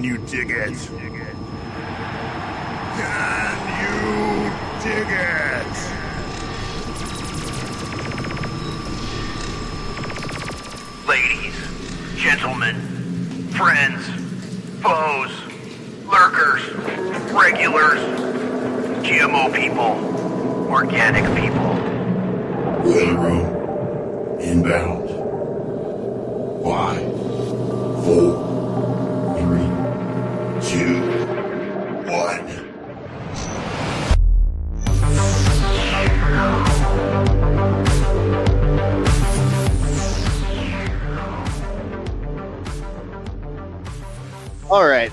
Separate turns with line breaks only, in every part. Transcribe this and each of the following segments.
Can you dig it? Can you dig it?
Ladies, gentlemen, friends, foes, lurkers, regulars, GMO people, organic people.
Boiler room. Inbound. 5, 4, 3, 2, 1.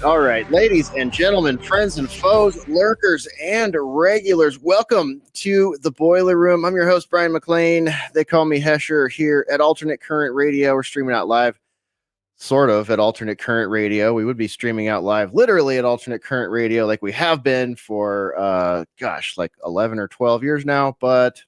All right, ladies and gentlemen, friends and foes, lurkers and regulars, welcome to the Boiler Room. I'm your host, Brian McLean. They call me Hesher here at Alternate Current Radio. We're streaming out live, sort of, at Alternate Current Radio. We would be streaming out live, literally, at Alternate Current Radio, like we have been for, like 11 or 12 years now, but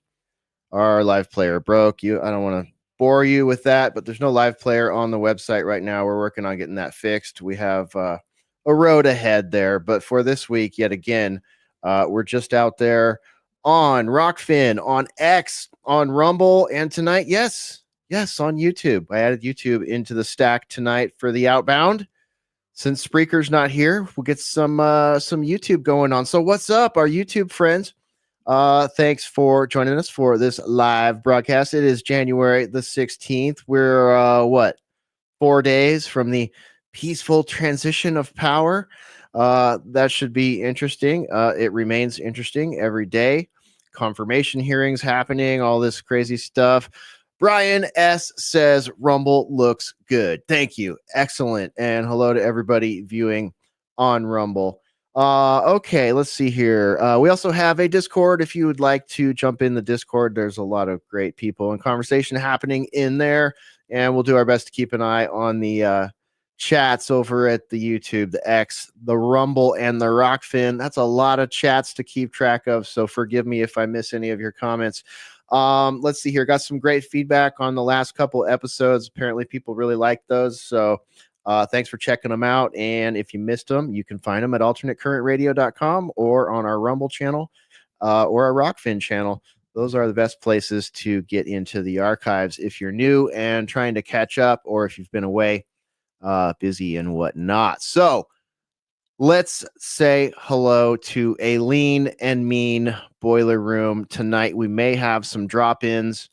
our live player broke. I don't want to bore you with that, but there's no live player on the website right now. We're working on getting that fixed. We have a road ahead there, but for this week, yet again, we're just out there on Rockfin, on X, on Rumble, and tonight, yes, on YouTube. I added YouTube into the stack tonight for the Outbound. Since Spreaker's not here, we'll get some YouTube going on. So what's up, our YouTube friends? Thanks for joining us for this live broadcast. It is January the 16th. We're 4 days from the peaceful transition of power. That should be interesting. It remains interesting every day. Confirmation hearings happening, all this crazy stuff. Brian S. says Rumble looks good. Thank you. Excellent. And hello to everybody viewing on Rumble. Okay, let's see here. We also have a Discord. If you would like to jump in the Discord, there's a lot of great people and conversation happening in there, and we'll do our best to keep an eye on the chats over at the YouTube, the X, the Rumble, and the Rockfin. That's a lot of chats to keep track of, so forgive me if I miss any of your comments. Let's see here. Got some great feedback on the last couple episodes. Apparently people really like those, so thanks for checking them out. And if you missed them, you can find them at alternatecurrentradio.com or on our Rumble channel or our Rockfin channel. Those are the best places to get into the archives if you're new and trying to catch up, or if you've been away, busy and whatnot. So let's say hello to a lean and mean Boiler Room tonight. We may have some drop-ins,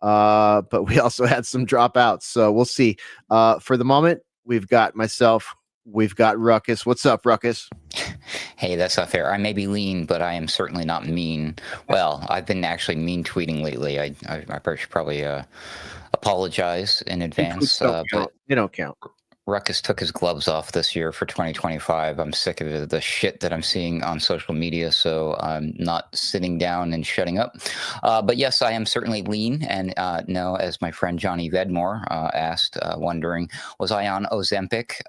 but we also had some dropouts. So we'll see. For the moment, we've got myself. We've got Ruckus. What's up, Ruckus?
Hey, that's not fair. I may be lean, but I am certainly not mean. Well, I've been actually mean tweeting lately. I should probably apologize in advance.
But you don't count.
Ruckus took his gloves off this year for 2025. I'm sick of the shit that I'm seeing on social media, so I'm not sitting down and shutting up. But yes, I am certainly lean. And no, as my friend Johnny Vedmore asked, wondering, was I on Ozempic?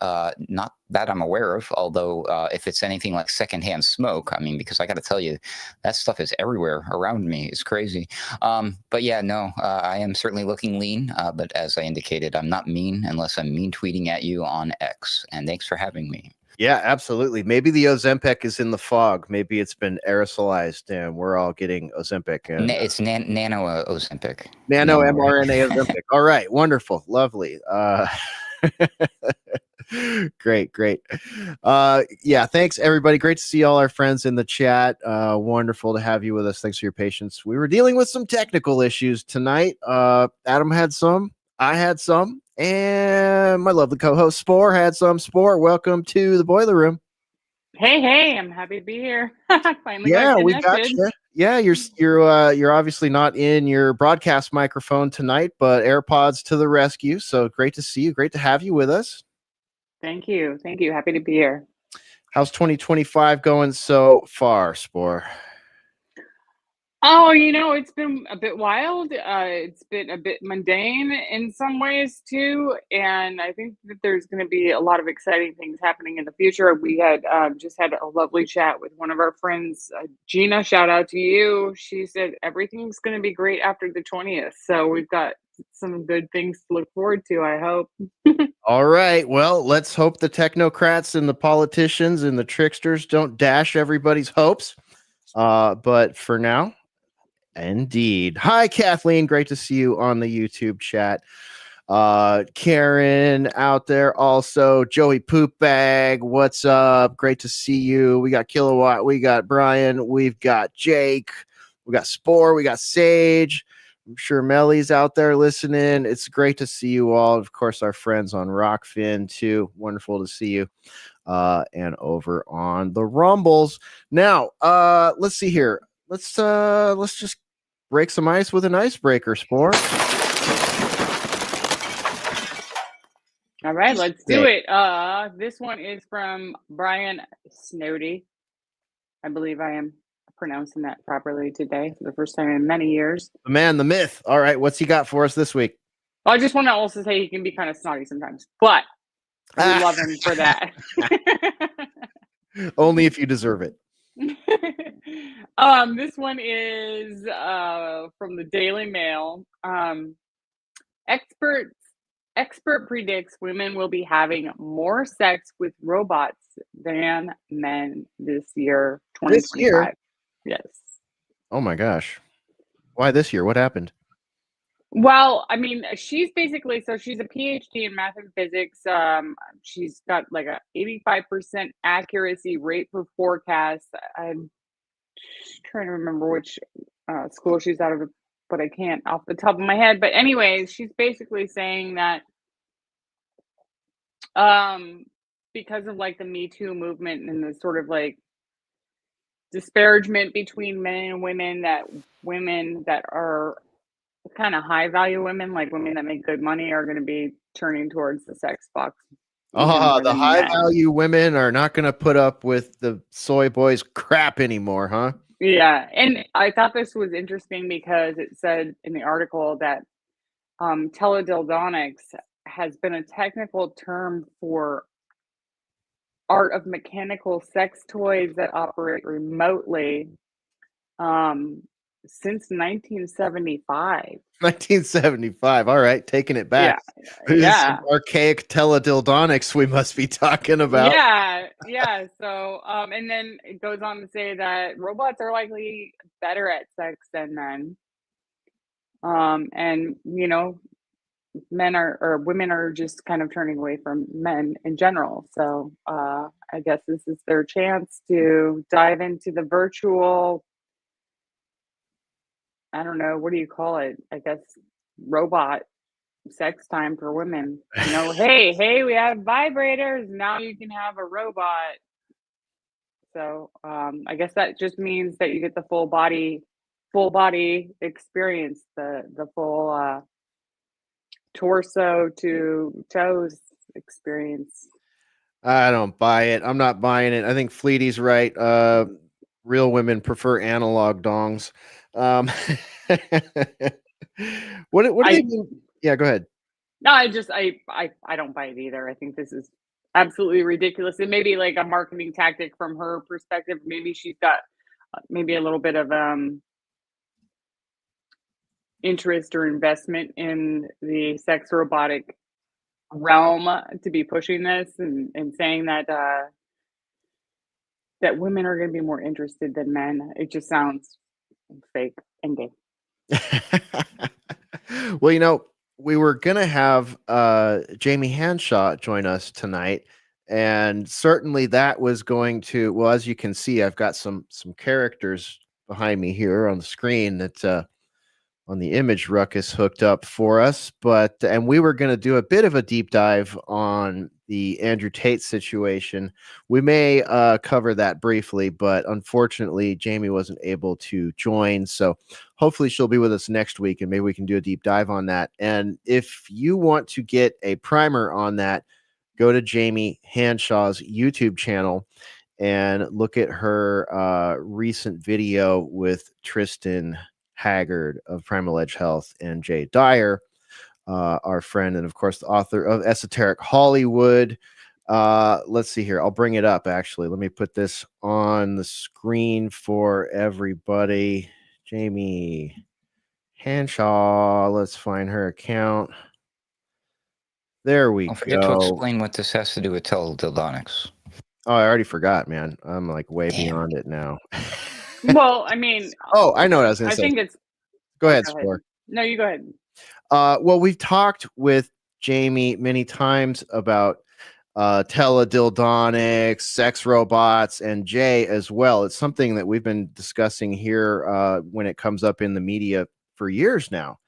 Not that I'm aware of, although if it's anything like secondhand smoke, I mean, because I got to tell you, that stuff is everywhere around me. It's crazy. But yeah, no, I am certainly looking lean. But as I indicated, I'm not mean unless I'm mean tweeting at you on X. And thanks for having me.
Yeah, absolutely. Maybe the Ozempic is in the fog. Maybe it's been aerosolized and we're all getting Ozempic. And,
it's nano Ozempic.
Nano mRNA Ozempic. All right. Wonderful. Lovely. Great. Yeah, thanks everybody. Great to see all our friends in the chat. Wonderful to have you with us. Thanks for your patience. We were dealing with some technical issues tonight. Adam had some, I had some, and my lovely co-host Spore had some. Spore, welcome to the Boiler Room.
Hey, I'm happy to be here. Finally
yeah,
got
we got you. Yeah, you're obviously not in your broadcast microphone tonight, but AirPods to the rescue. So great to see you. Great to have you with us.
Thank you. Happy to be here.
How's 2025 going so far, Spore?
Oh, it's been a bit wild. It's been a bit mundane in some ways too. And I think that there's going to be a lot of exciting things happening in the future. We had just had a lovely chat with one of our friends, Gina. Shout out to you. She said everything's going to be great after the 20th. So we've got some good things to look forward to, I hope.
All right. Well, let's hope the technocrats and the politicians and the tricksters don't dash everybody's hopes. But for now, indeed. Hi, Kathleen. Great to see you on the YouTube chat. Karen out there also. Joey Poopbag, what's up? Great to see you. We got Kilowatt, we got Brian, we've got Jake, we got Spore, we got Sage. I'm sure Melly's out there listening. It's great to see you all. Of course, our friends on Rockfin too. Wonderful to see you. And over on the Rumbles. Now, let's see here. Let's just break some ice with an icebreaker, Spore.
All right, let's do it. This one is from Brian Snowdy. I believe I am pronouncing that properly today for the first time in many years.
The man, the myth. All right, what's he got for us this week?
I just want to also say he can be kind of snotty sometimes, but we love him for that.
Only if you deserve it.
This one is from the Daily Mail. Expert predicts women will be having more sex with robots than men this year, 2025.
This year?
Yes.
Oh my gosh. Why this year? What happened?
Well, I mean, she's basically, so she's a PhD in math and physics. She's got like a 85% accuracy rate for forecasts. I'm trying to remember which school she's out of, but I can't off the top of my head. But anyways, she's basically saying that because of like the Me Too movement and the sort of like disparagement between men and women, that women that are kind of high value women, like women that make good money, are going to be turning towards the sex box.
The high value women are not going to put up with the soy boys crap anymore, huh?
Yeah. And I thought this was interesting because it said in the article that teledildonics has been a technical term for art of mechanical sex toys that operate remotely since 1975.
1975. All right, taking it back.
Yeah.
Some archaic teledildonics we must be talking about.
Yeah. So, and then it goes on to say that robots are likely better at sex than men. And you know, women are just kind of turning away from men in general. So, I guess this is their chance to dive into the virtual, I don't know, what do you call it? I guess robot sex time for women. You know, hey, we have vibrators. Now you can have a robot. So I guess that just means that you get the full body experience, the full torso to toes experience.
I don't buy it. I'm not buying it. I think Fleety's right. Real women prefer analog dongs. What do they mean? Yeah, go ahead.
No, I don't buy it either. I think this is absolutely ridiculous. It may be like a marketing tactic from her perspective. Maybe she's got maybe a little bit of interest or investment in the sex robotic realm to be pushing this and saying that that women are going to be more interested than men. It just sounds fake and gay.
Well, you know, we were going to have Jamie Hanshaw join us tonight, and certainly that was going to, well, as you can see, I've got some characters behind me here on the screen that on the image Ruckus hooked up for us, and we were going to do a bit of a deep dive on the Andrew Tate situation. We may cover that briefly, but unfortunately Jamie wasn't able to join, so hopefully she'll be with us next week and maybe we can do a deep dive on that. And if you want to get a primer on that, go to Jamie Hanshaw's YouTube channel and look at her recent video with Tristan Haggard of Primal Edge Health and Jay Dyer, our friend, and of course the author of Esoteric Hollywood. Let's see here. I'll bring it up, actually. Let me put this on the screen for everybody. Jamie Hanshaw. Let's find her account. There we
Don't forget to
go.
explain what this has to do with teledildonics.
Oh, I already forgot, man. I'm like way
Damn.
beyond it now.
Well, I mean,
Oh, I know what I was going
I
to say.
think it's.
Go ahead,
Go
Spore.
No, you go ahead.
Well, we've talked with Jamie many times about teledildonics, sex robots, and Jay as well. It's something that we've been discussing here when it comes up in the media for years now,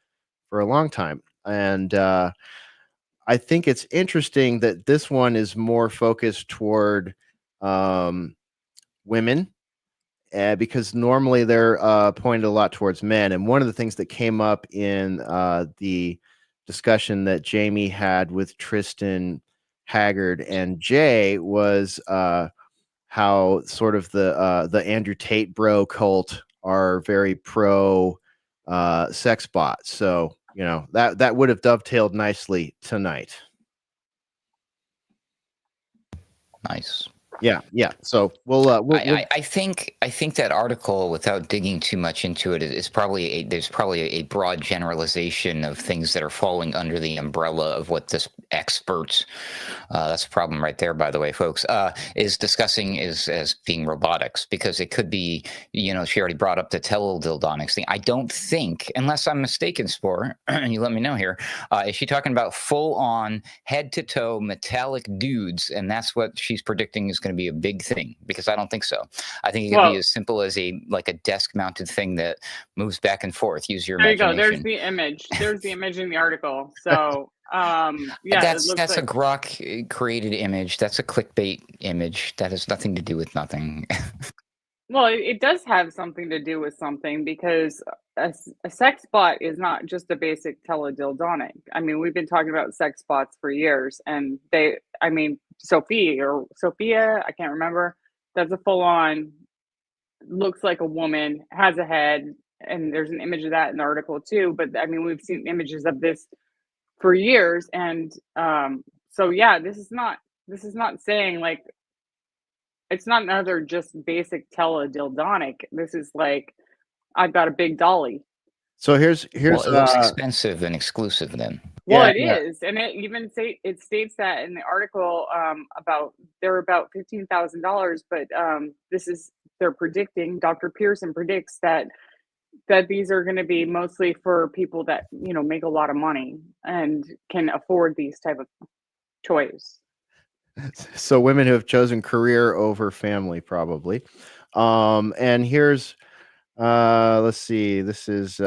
for a long time. And I think it's interesting that this one is more focused toward women. Because normally they're pointed a lot towards men. And one of the things that came up in the discussion that Jamie had with Tristan Haggard and Jay was how sort of the Andrew Tate bro cult are very pro sex bots. So that would have dovetailed nicely tonight.
Nice.
Yeah. So we'll
I think that article, without digging too much into it, is probably there's probably a broad generalization of things that are falling under the umbrella of what this expert, that's a problem right there, by the way, folks, is discussing as being robotics, because it could be, she already brought up the teledildonics thing. I don't think, unless I'm mistaken, Spore, and you let me know here, is she talking about full on head to toe metallic dudes, and that's what she's predicting is going to be a big thing? Because I don't think so. I think it could be as simple as a desk mounted thing that moves back and forth. Use your imagination.
There you go. There's the image. There's the image in the article. So yeah,
that's a Grok created image. That's a clickbait image. That has nothing to do with nothing.
Well, it does have something to do with something, because a sex bot is not just a basic teledildonic. I mean, we've been talking about sex bots for years, and Sophia, I can't remember. That's a full-on, looks like a woman, has a head, and there's an image of that in the article too. But I mean, we've seen images of this for years, and so yeah, this is not saying like it's not another just basic teledildonic. This is like, I've got a big dolly.
So here's
well, it looks expensive and exclusive then.
Well, it is, and it even states that in the article about they're about $15,000, but they're predicting. Dr. Pearson predicts that these are going to be mostly for people that make a lot of money and can afford these type of toys.
So women who have chosen career over family, probably. And here's let's see, this is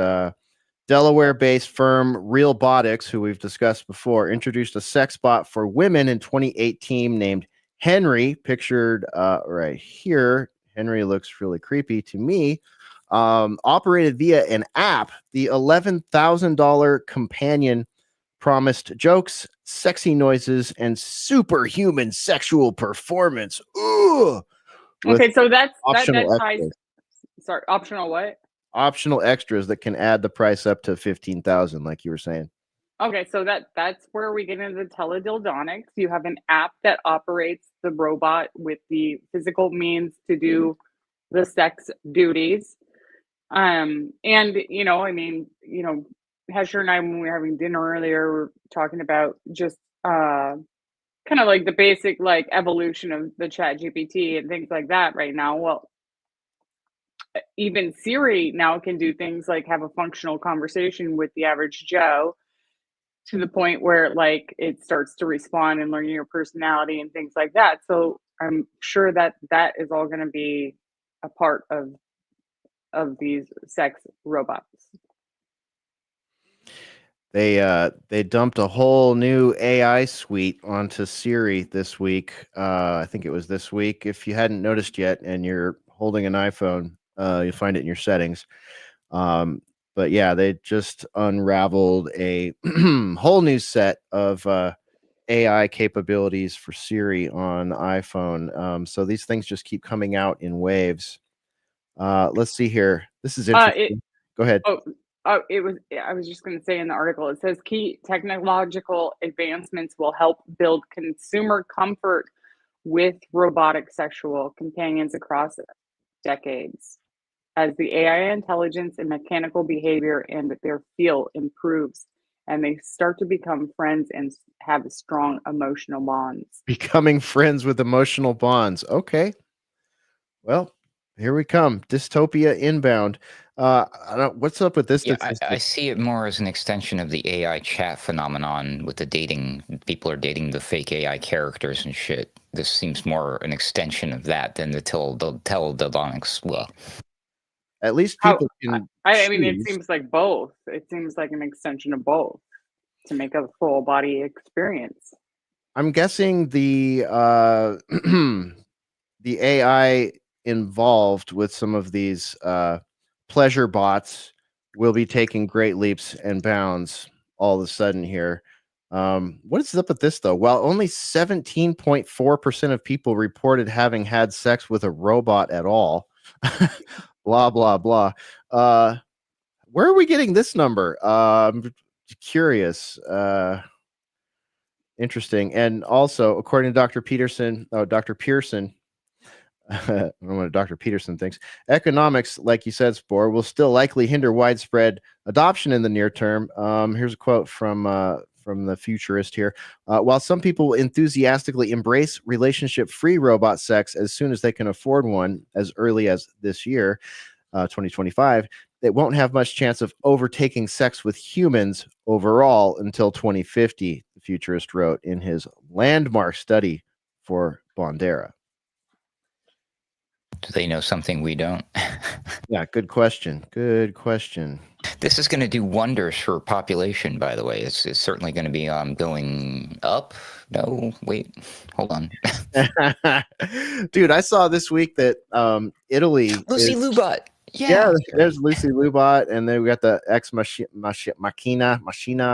Delaware-based firm Realbotics, who we've discussed before, introduced a sex bot for women in 2018 named Henry, pictured right here. Henry looks really creepy to me. Operated via an app. The $11,000 companion promised jokes, sexy noises, and superhuman sexual performance. Ooh.
Okay, so that ties. Sorry, optional what?
Optional extras that can add the price up to 15,000, like you were saying.
Okay, so that's where we get into the teledildonics. You have an app that operates the robot with the physical means to do the sex duties. And Hesher and I, when we were having dinner earlier, were talking about just kind of like the basic like evolution of the ChatGPT and things like that right now. Well, even Siri now can do things like have a functional conversation with the average Joe, to the point where like it starts to respond and learn your personality and things like that. So I'm sure that is all going to be a part of these sex robots.
They dumped a whole new AI suite onto Siri this week. I think it was this week. If you hadn't noticed yet and you're holding an iPhone, you'll find it in your settings. But yeah, they just unraveled a whole new set of AI capabilities for Siri on iPhone. So these things just keep coming out in waves. Let's see here. This is interesting. Go ahead.
I was just going to say in the article, it says key technological advancements will help build consumer comfort with robotic sexual companions across decades. as the AI intelligence and mechanical behavior and their feel improves, and they start to become friends and have strong emotional bonds.
Becoming friends with emotional bonds. Okay. Well, here we come. Dystopia inbound. I don't. What's up with this
Yeah, I
statistic?
see it more as an extension of the AI chat phenomenon with the dating. People are dating the fake AI characters and shit. This seems more an extension of that than the teledildonics. Well,
At least
How
people can
I mean, it
choose.
seems like both. It seems like an extension of both to make a full body experience.
I'm guessing the the AI involved with some of these pleasure bots will be taking great leaps and bounds all of a sudden here. What is up with this though? Well, only 17.4% of people reported having had sex with a robot at all. Blah blah blah. Where are we getting this number? I'm curious. Interesting. And also, according to Dr. Peterson, Dr. Pearson, I don't know what Dr. Peterson thinks. Economics, like you said, Spore, will still likely hinder widespread adoption in the near term. Here's a quote from the futurist here. While some people will enthusiastically embrace relationship-free robot sex as soon as they can afford one, as early as this year, 2025, it won't have much chance of overtaking sex with humans overall until 2050, the futurist wrote in his landmark study for Bondera.
do they know something we don't?
Yeah, good question. Good question.
This is going to do wonders for population, by the way. It's certainly going to be going up. No, wait, hold on.
Dude, I saw this week that Italy
Lucy
is,
Lubot.
yeah, there's Lucy Lubot, and then we got the Ex Machina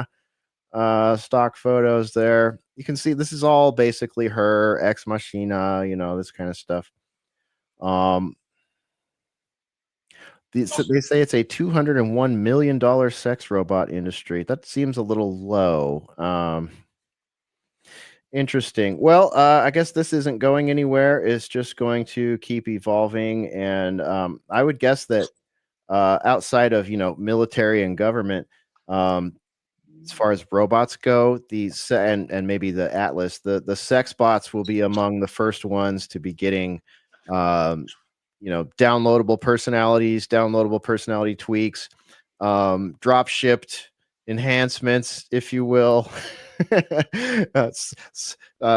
stock photos there. You can see this is all basically her Ex Machina, this kind of stuff. They say it's a $201 million sex robot industry. That seems a little low. Interesting. Well, I guess this isn't going anywhere. It's just going to keep evolving. And I would guess that outside of, military and government, as far as robots go, and maybe the Atlas, the sex bots will be among the first ones to be getting downloadable personality tweaks, drop shipped enhancements, if you will.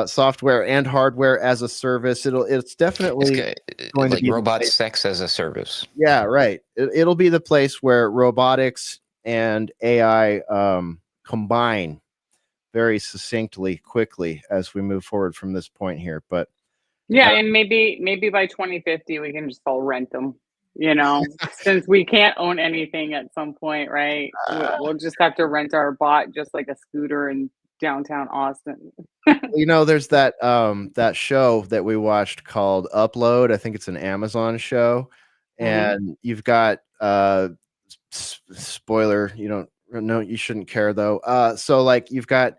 Software and hardware as a service. It's definitely going
like
to be
robot sex as a service.
Yeah, right. It'll be the place where robotics and AI combine very succinctly, quickly as we move forward from this point here. But
yeah, and maybe by 2050 we can just all rent them. Since we can't own anything at some point, right? We'll just have to rent our bot, just like a scooter in downtown Austin.
There's that show that we watched called Upload. I think it's an Amazon show, and you've got spoiler. You shouldn't care though. So like you've got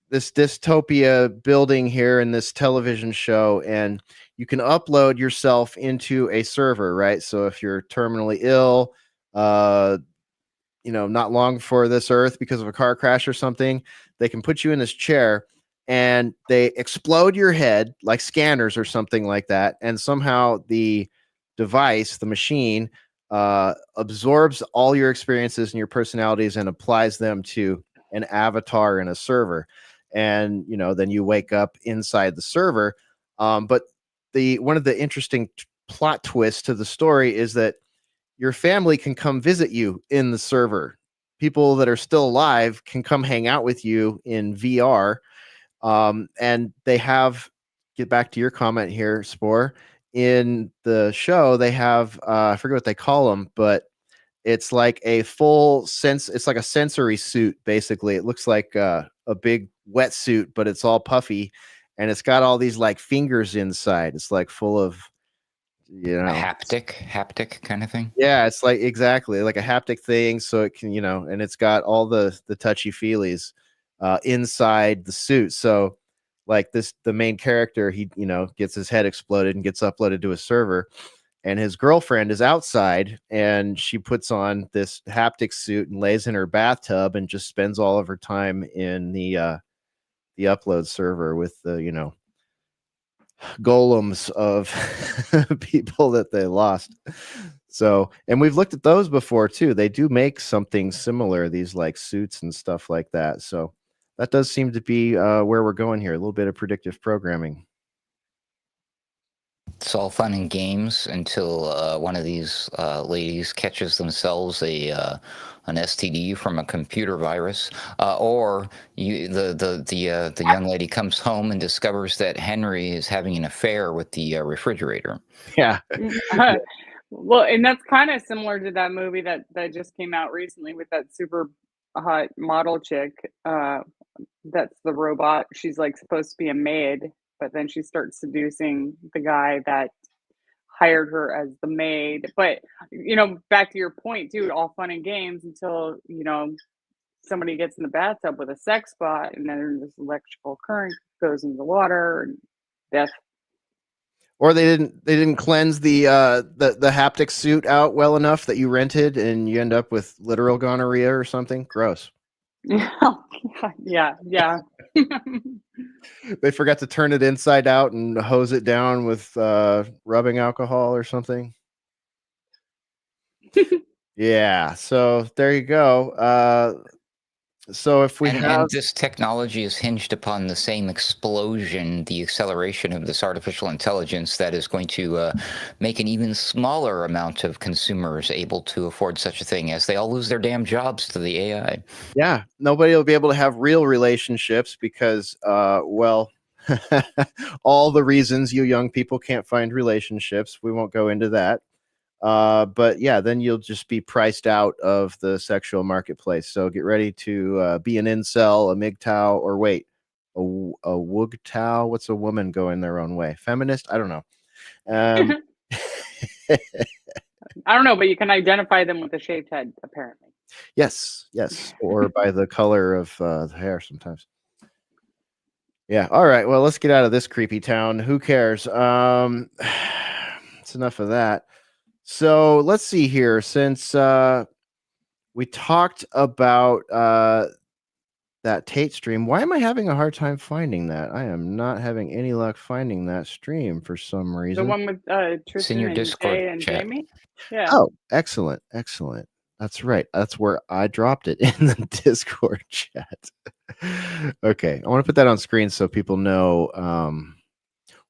this dystopia building here in this television show, and you can upload yourself into a server, right? So if you're terminally ill, not long for this earth because of a car crash or something, they can put you in this chair and they explode your head like scanners or something like that. And somehow the device, the machine, absorbs all your experiences and your personalities and applies them to an avatar in a server. And, then you wake up inside the server. But one of the interesting plot twists to the story is that your family can come visit you in the server. People that are still alive can come hang out with you in VR. And they have, get back to your comment here, Spore, in the show, they have, I forget what they call them, but it's like a full sense. It's like a sensory suit, basically. It looks like a big wetsuit, but it's all puffy. And it's got all these like fingers inside. It's like full of,
a haptic kind of thing.
Yeah, it's like exactly like a haptic thing. So it can, and it's got all the touchy feelies inside the suit. So like the main character, he, gets his head exploded and gets uploaded to a server. and his girlfriend is outside, and she puts on this haptic suit and lays in her bathtub and just spends all of her time in the upload server with the golems of people that they lost. So, and we've looked at those before too. They do make something similar, these like suits and stuff like that. So that does seem to be where we're going here. A little bit of predictive programming.
It's all fun and games until one of these ladies catches themselves an STD from a computer virus, or the young lady comes home and discovers that Henry is having an affair with the refrigerator.
Yeah.
Well, and that's kind of similar to that movie that just came out recently with that super hot model chick. That's the robot. She's like supposed to be a maid, but then she starts seducing the guy that hired her as the maid. But back to your point, dude, all fun and games until somebody gets in the bathtub with a sex bot, and then this electrical current goes into the water and death.
Or they didn't cleanse the haptic suit out well enough that you rented, and you end up with literal gonorrhea or something. Gross.
Yeah.
They forgot to turn it inside out and hose it down with rubbing alcohol or something. Yeah. So there you go. So if we
and this technology is hinged upon the same explosion, the acceleration of this artificial intelligence that is going to make an even smaller amount of consumers able to afford such a thing as they all lose their damn jobs to the AI.
Yeah, nobody will be able to have real relationships because, well, all the reasons you young people can't find relationships. We won't go into that. But yeah, then you'll just be priced out of the sexual marketplace. So get ready to be an incel, a MGTOW, or wait, a WUGTOW. What's a woman going their own way? Feminist? I don't know.
I don't know, but you can identify them with a shaved head, apparently.
Yes, or by the color of the hair sometimes. Yeah. All right. Well, let's get out of this creepy town. Who cares? It's enough of that. So let's see here. Since we talked about that Tate stream, why am I having a hard time finding that? I am not having any luck finding that stream for some reason.
The one with Tristan
your
and
Discord
Jay and
chat.
Jamie? Yeah.
Oh, excellent. That's right. That's where I dropped it, in the Discord chat. Okay. I want to put that on screen so people know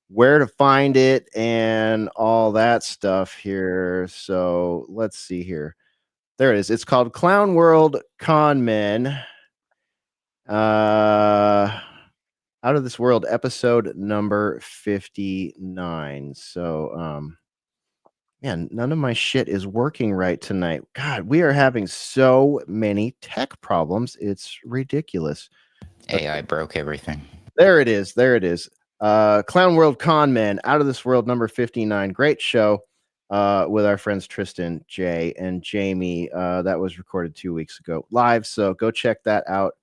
where to find it and all that stuff here. So let's see here. There it is. It's called Clown World Con Men. Out of This World, episode number 59. So man, none of my shit is working right tonight. God, we are having so many tech problems. It's ridiculous.
AI broke everything.
There it is. Clown World Con Men, Out of This World number 59. Great show with our friends Tristan, Jay, and Jamie. That was recorded 2 weeks ago live. So go check that out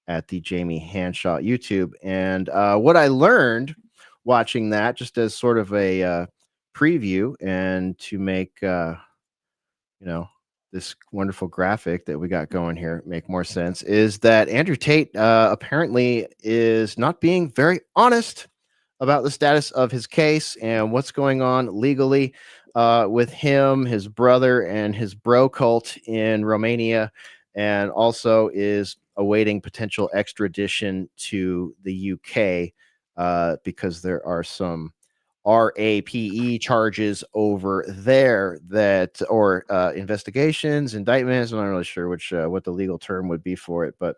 at the Jamie Hanshaw YouTube. And what I learned watching that, just as sort of a preview and to make this wonderful graphic that we got going here make more sense, is that Andrew Tate apparently is not being very honest about the status of his case and what's going on legally with him, his brother, and his bro cult in Romania, and also is awaiting potential extradition to the UK because there are some RAPE charges over there or investigations, indictments. I'm not really sure what the legal term would be for it, but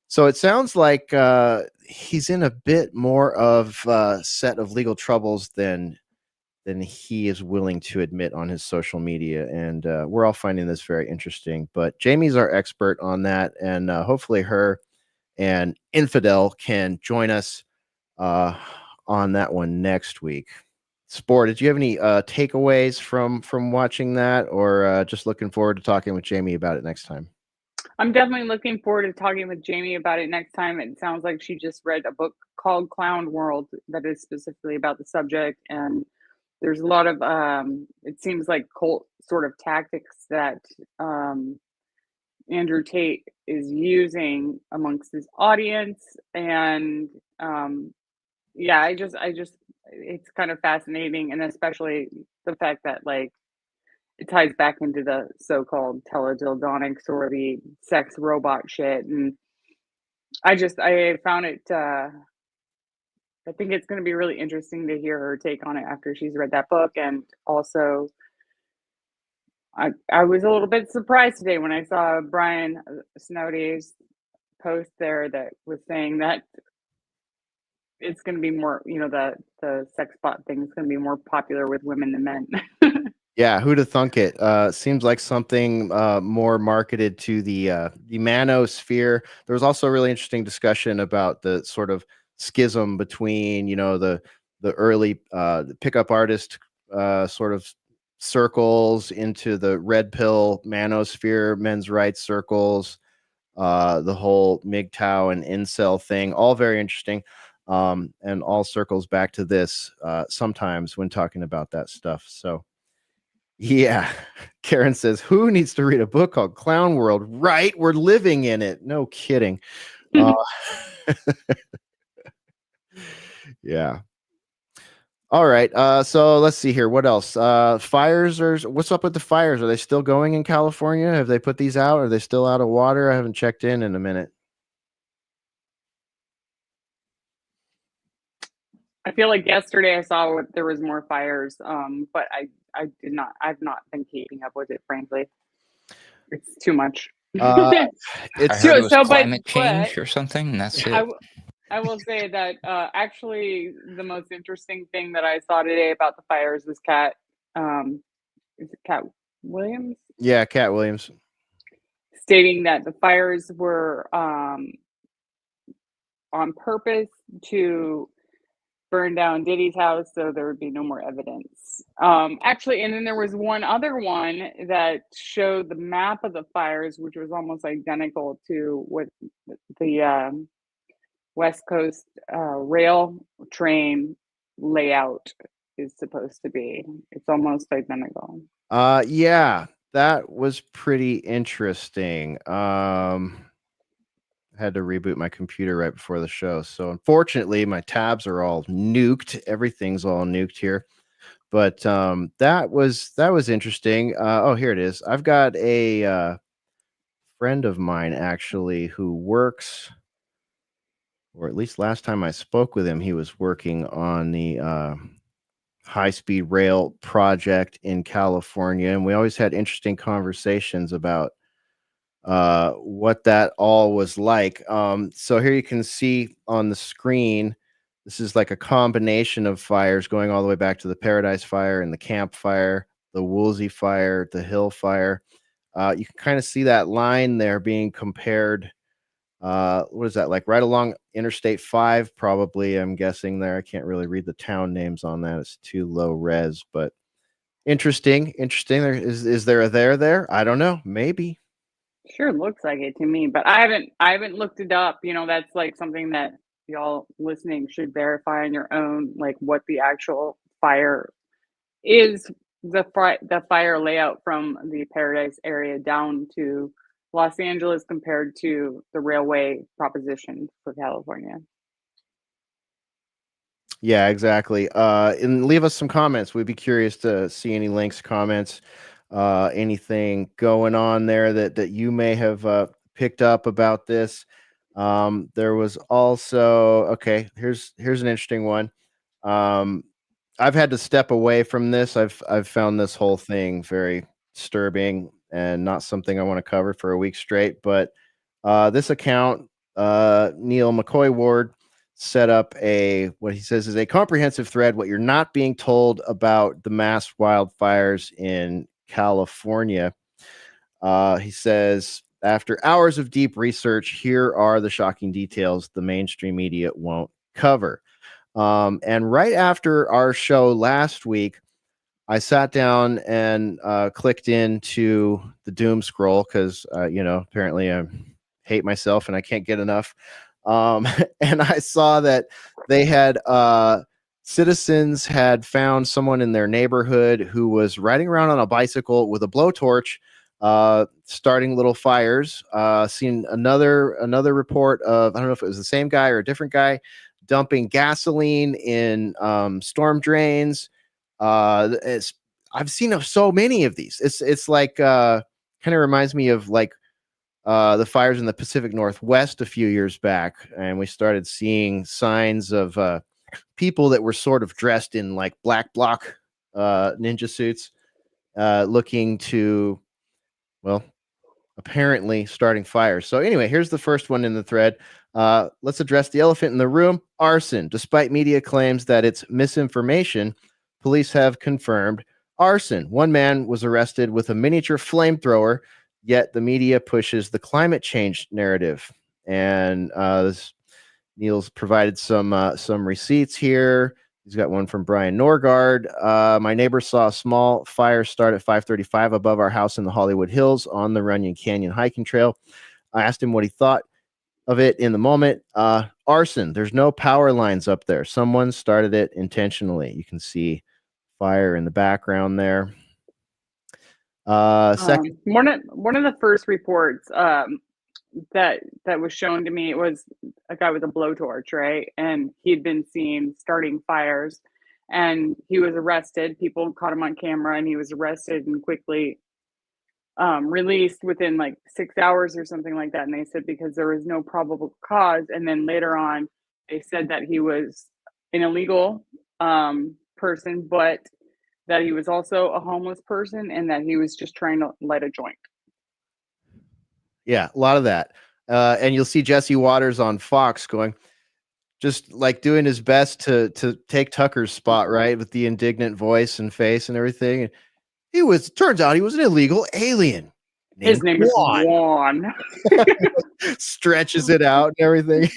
so it sounds like he's in a bit more of a set of legal troubles than he is willing to admit on his social media, and we're all finding this very interesting. But Jamie's our expert on that, and hopefully her and Infidel can join us on that one next week. Sport, did you have any takeaways from watching that, or just looking forward to talking with Jamie about it next time?
I'm definitely looking forward to talking with Jamie about it next time. It sounds like she just read a book called Clown World that is specifically about the subject, and there's a lot of it seems like cult sort of tactics that Andrew Tate is using amongst his audience, and yeah, I just it's kind of fascinating, and especially the fact that like it ties back into the so-called teledildonics or the sex robot shit, and I found it. I think it's going to be really interesting to hear her take on it after she's read that book, and also I was a little bit surprised today when I saw Brian Snowdy's post there that was saying that it's going to be more, you know, the sex bot thing is going to be more popular with women than men.
Yeah, who'd have thunk it? Seems like something more marketed to the manosphere. There was also a really interesting discussion about the sort of schism between, you know, the early pickup artist sort of circles into the red pill manosphere, men's rights circles, the whole MGTOW and incel thing, all very interesting. And all circles back to this sometimes when talking about that stuff. So yeah. Karen says, who needs to read a book called Clown World? Right? We're living in it. No kidding. Yeah. All right. So let's see here. What else? Fires are what's up with the fires? Are they still going in California? Have they put these out? Are they still out of water? I haven't checked in a minute.
I feel like yesterday I saw there was more fires, but I've not been keeping up with it, frankly. It's too much.
It's
I heard it was
So,
climate
but
change or something. And that's it.
I will say that actually the most interesting thing that I saw today about the fires was Cat. Is it Cat Williams?
Yeah, Cat Williams.
Stating that the fires were on purpose to burn down Diddy's house so there would be no more evidence. Actually, and then there was one other one that showed the map of the fires, which was almost identical to what the West Coast rail train layout is supposed to be. It's almost identical.
Yeah, that was pretty interesting. Had to reboot my computer right before the show. So unfortunately, my tabs are all nuked. Everything's all nuked here. But that was interesting. Oh, here it is. I've got a friend of mine actually who works, or at least last time I spoke with him, he was working on the high-speed rail project in California, and we always had interesting conversations about what that all was like. So here you can see on the screen, this is like a combination of fires going all the way back to the Paradise Fire and the Camp Fire, the Woolsey Fire, the Hill Fire. You can kind of see that line there being compared. What is that, like right along Interstate 5, probably, I'm guessing there. I can't really read the town names on that. It's too low res, but interesting. There is there a there? I don't know. Maybe.
Sure looks like it to me, but I haven't looked it up. You know, that's like something that y'all listening should verify on your own, like what the actual fire is, the fire layout from the Paradise area down to Los Angeles compared to the railway proposition for California.
Yeah, exactly. And leave us some comments. We'd be curious to see any links, comments, anything going on there that you may have picked up about this. There was also, okay, here's an interesting one. I've had to step away from this. I've found this whole thing very disturbing and not something I want to cover for a week straight. But this account, Neil McCoy Ward, set up what he says is a comprehensive thread, what you're not being told about the mass wildfires in California. He says, after hours of deep research, here are the shocking details the mainstream media won't cover. And right after our show last week, I sat down and clicked into the doom scroll because, apparently I hate myself and I can't get enough. And I saw that they had Citizens had found someone in their neighborhood who was riding around on a bicycle with a blowtorch, starting little fires. Seen another report of, I don't know if it was the same guy or a different guy, dumping gasoline in storm drains. I've seen so many of these. It's like kind of reminds me of like the fires in the Pacific Northwest a few years back, and we started seeing signs of people that were sort of dressed in like black bloc ninja suits, looking to, well, apparently starting fires. So anyway, here's the first one in the thread. Let's address the elephant in the room: arson. Despite media claims that it's misinformation, police have confirmed arson. One man was arrested with a miniature flamethrower, yet the media pushes the climate change narrative. And Neil's provided some receipts here. He's got one from Brian Norgard. My neighbor saw a small fire start at 5:35 above our house in the Hollywood Hills on the Runyon Canyon hiking trail. I asked him what he thought of it in the moment. Arson. There's no power lines up there. Someone started it intentionally. You can see fire in the background there. Second,
one of the first reports that was shown to me, it was a guy with a blowtorch, right? And he'd been seen starting fires, and he was arrested. People caught him on camera, and he was arrested and quickly released within like 6 hours or something like that. And they said because there was no probable cause. And then later on, they said that he was an illegal person, but that he was also a homeless person, and that he was just trying to light a joint.
Yeah, a lot of that. And you'll see Jesse Waters on Fox going, just like doing his best to take Tucker's spot, right? With the indignant voice and face and everything. Turns out he was an illegal alien.
His name is Juan.
Stretches it out and everything.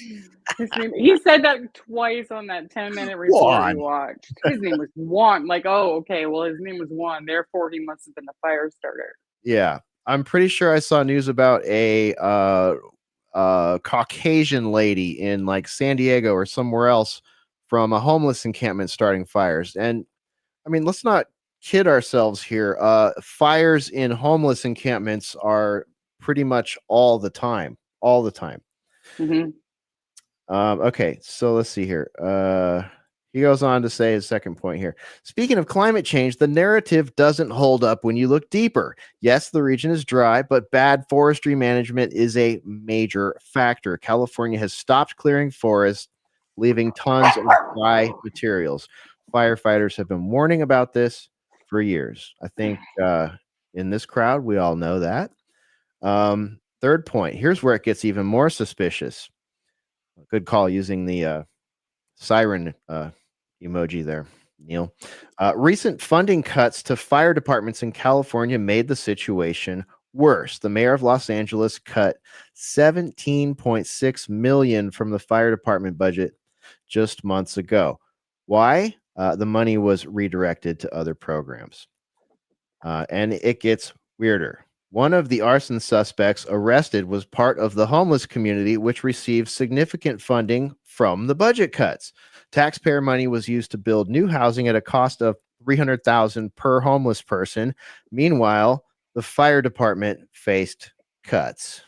He said that twice on that 10-minute report we watched. His name was Juan. Like, oh, okay, well, his name was Juan, therefore he must have been the fire starter.
Yeah. I'm pretty sure I saw news about a Caucasian lady in like San Diego or somewhere else from a homeless encampment starting fires. And I mean, let's not kid ourselves here. Fires in homeless encampments are pretty much all the time.
Mm-hmm.
Okay, so let's see here. He goes on to say his second point here. Speaking of climate change, the narrative doesn't hold up when you look deeper. Yes, the region is dry, but bad forestry management is a major factor. California has stopped clearing forests, leaving tons of dry materials. Firefighters have been warning about this for years. I think in this crowd, we all know that. Third point. Here's where it gets even more suspicious. Good call using the siren emoji there, Neil. Recent funding cuts to fire departments in California made the situation worse. The mayor of Los Angeles cut $17.6 million from the fire department budget just months ago. Why? The money was redirected to other programs. And it gets weirder. One of the arson suspects arrested was part of the homeless community, which received significant funding from the budget cuts. Taxpayer money was used to build new housing at a cost of $300,000 per homeless person. Meanwhile, the fire department faced cuts.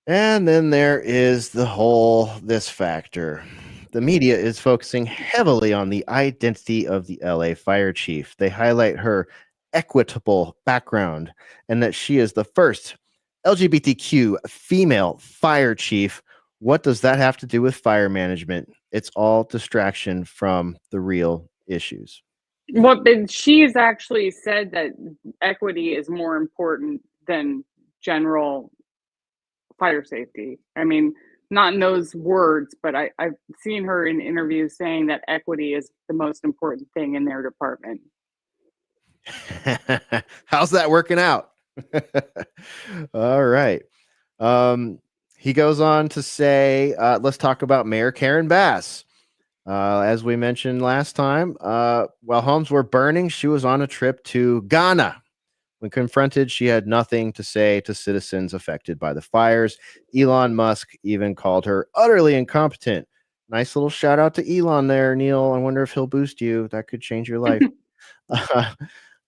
And then there is this factor. The media is focusing heavily on the identity of the LA fire chief. They highlight her equitable background and that she is the first LGBTQ female fire chief. What does that have to do with fire management? It's all distraction from the real issues.
Well, she's actually said that equity is more important than general fire safety. I mean, not in those words, but I've seen her in interviews saying that equity is the most important thing in their department.
How's that working out? All right. He goes on to say, let's talk about Mayor Karen Bass. As we mentioned last time, while homes were burning, she was on a trip to Ghana. When confronted, she had nothing to say to citizens affected by the fires. Elon Musk even called her utterly incompetent Nice little shout out to Elon there, Neil. I wonder if he'll boost you. That could change your life.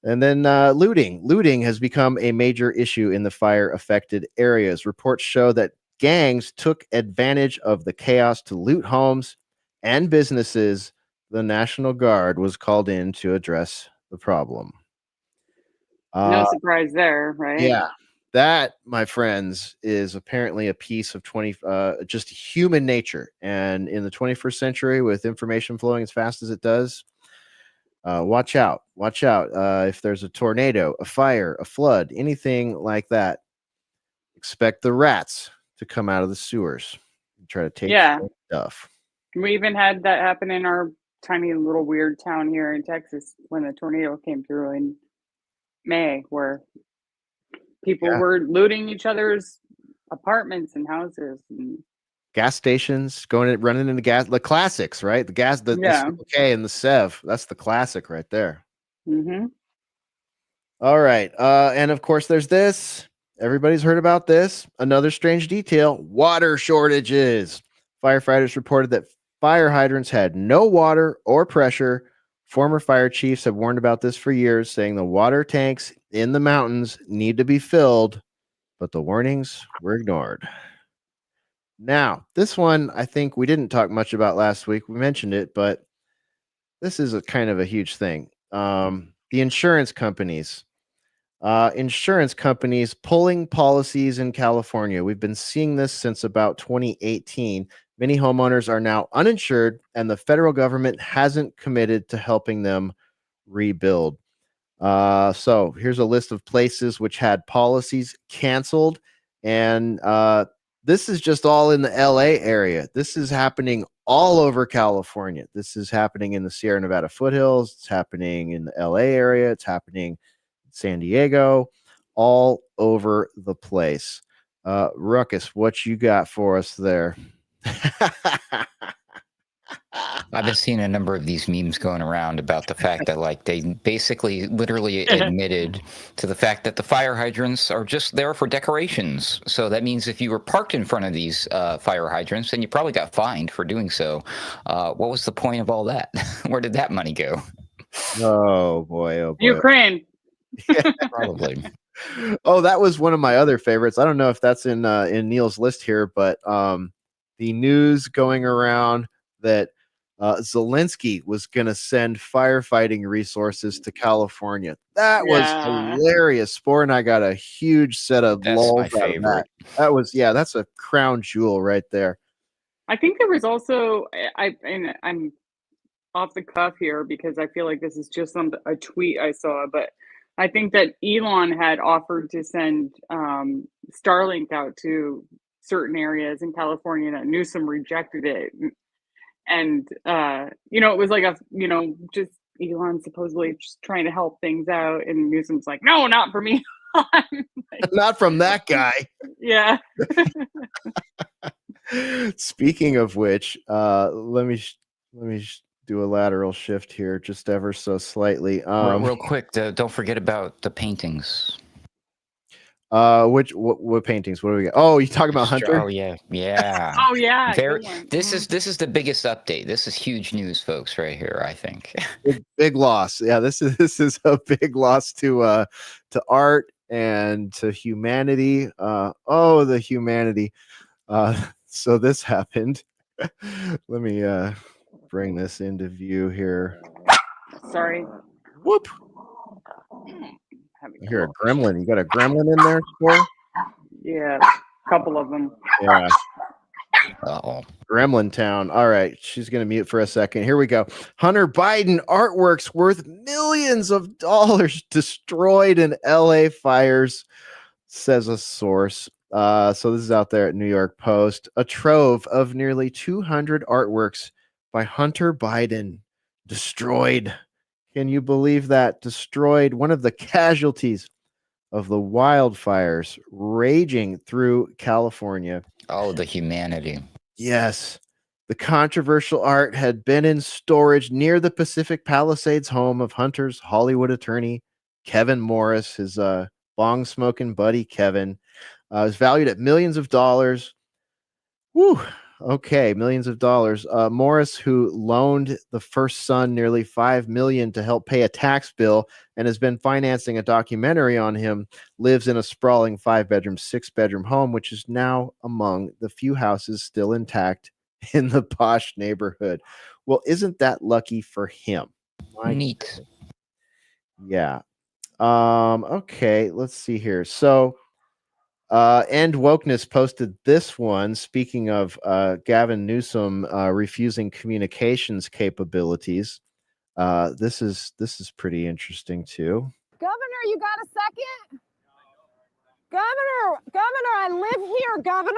And then looting. Looting has become a major issue in the fire-affected areas. Reports show that gangs took advantage of the chaos to loot homes and businesses. The National Guard was called in to address the problem.
No surprise there, right?
Yeah. That, my friends, is apparently a piece of just human nature. And in the 21st century, with information flowing as fast as it does, watch out. Watch out. If there's a tornado, a fire, a flood, anything like that, expect the rats to come out of the sewers and try to take stuff.
We even had that happen in our tiny little weird town here in Texas when the tornado came through in May, where people were looting each other's apartments and houses and
gas stations, running into gas, the classics, right? The Circle K and the Sev. That's the classic right there.
Mm-hmm.
All right. And of course, there's this. Everybody's heard about this. Another strange detail: water shortages. Firefighters reported that fire hydrants had no water or pressure. Former fire chiefs have warned about this for years, saying the water tanks in the mountains need to be filled, but the warnings were ignored. Now, this one, I think we didn't talk much about last week. We mentioned it, but this is a kind of a huge thing. The insurance companies. Insurance companies pulling policies in California. We've been seeing this since about 2018. Many homeowners are now uninsured, and the federal government hasn't committed to helping them rebuild. So here's a list of places which had policies canceled, and this is just all in the LA area. This is happening all over California. This is happening in the Sierra Nevada foothills. It's happening in the LA area. It's happening in San Diego, all over the place. Ruckus, what you got for us there?
I've been seeing a number of these memes going around about the fact that, like, they basically literally admitted to the fact that the fire hydrants are just there for decorations. So that means if you were parked in front of these fire hydrants, then you probably got fined for doing so. What was the point of all that? Where did that money go?
Oh boy, oh boy.
Ukraine.
Probably.
Oh, that was one of my other favorites. I don't know if that's in Neil's list here, but the news going around that Zelensky was going to send firefighting resources to California. That was hilarious. Spore and I got a huge set of lulls out of that. That was, that's a crown jewel right there.
I think there was also, I'm off the cuff here because I feel like this is just a tweet I saw, but I think that Elon had offered to send Starlink out to certain areas in California, that Newsom rejected it. And, it was like just Elon supposedly just trying to help things out. And Newsom's like, no, not for me.
Not from that guy.
Yeah.
Speaking of which, let me do a lateral shift here, just ever so slightly.
Real quick, don't forget about the paintings.
What paintings? What do we got? Oh, you talking about Hunter?
Oh yeah.
Oh yeah.
This is the biggest update. This is huge news, folks, right here. I think
big loss. Yeah, this is a big loss to art and to humanity. The humanity. So this happened. Let me bring this into view here.
Sorry.
Whoop. I hear a gremlin. You got a gremlin in there, Spore?
Yeah, a couple of them.
Yeah.
Uh-oh.
Gremlin Town. All right. She's going to mute for a second. Here we go. Hunter Biden artworks worth millions of dollars destroyed in LA fires, says a source. So this is out there at New York Post. A trove of nearly 200 artworks by Hunter Biden destroyed. Can you believe that? Destroyed, one of the casualties of the wildfires raging through California.
Oh, the humanity.
Yes. The controversial art had been in storage near the Pacific Palisades home of Hunter's Hollywood attorney, Kevin Morris, his bong-smoking buddy, Kevin. It was valued at millions of dollars. Whew. Okay, millions of dollars. Morris, who loaned the first son nearly $5 million to help pay a tax bill and has been financing a documentary on him, lives in a sprawling 5-bedroom, 6-bedroom home, which is now among the few houses still intact in the posh neighborhood. Well, isn't that lucky for him?
Neat.
Yeah. Okay, let's see here. So End Wokeness posted this one. Speaking of Gavin Newsom refusing communications capabilities, this is pretty interesting too.
Governor, you got a second? Governor, I live here, Governor.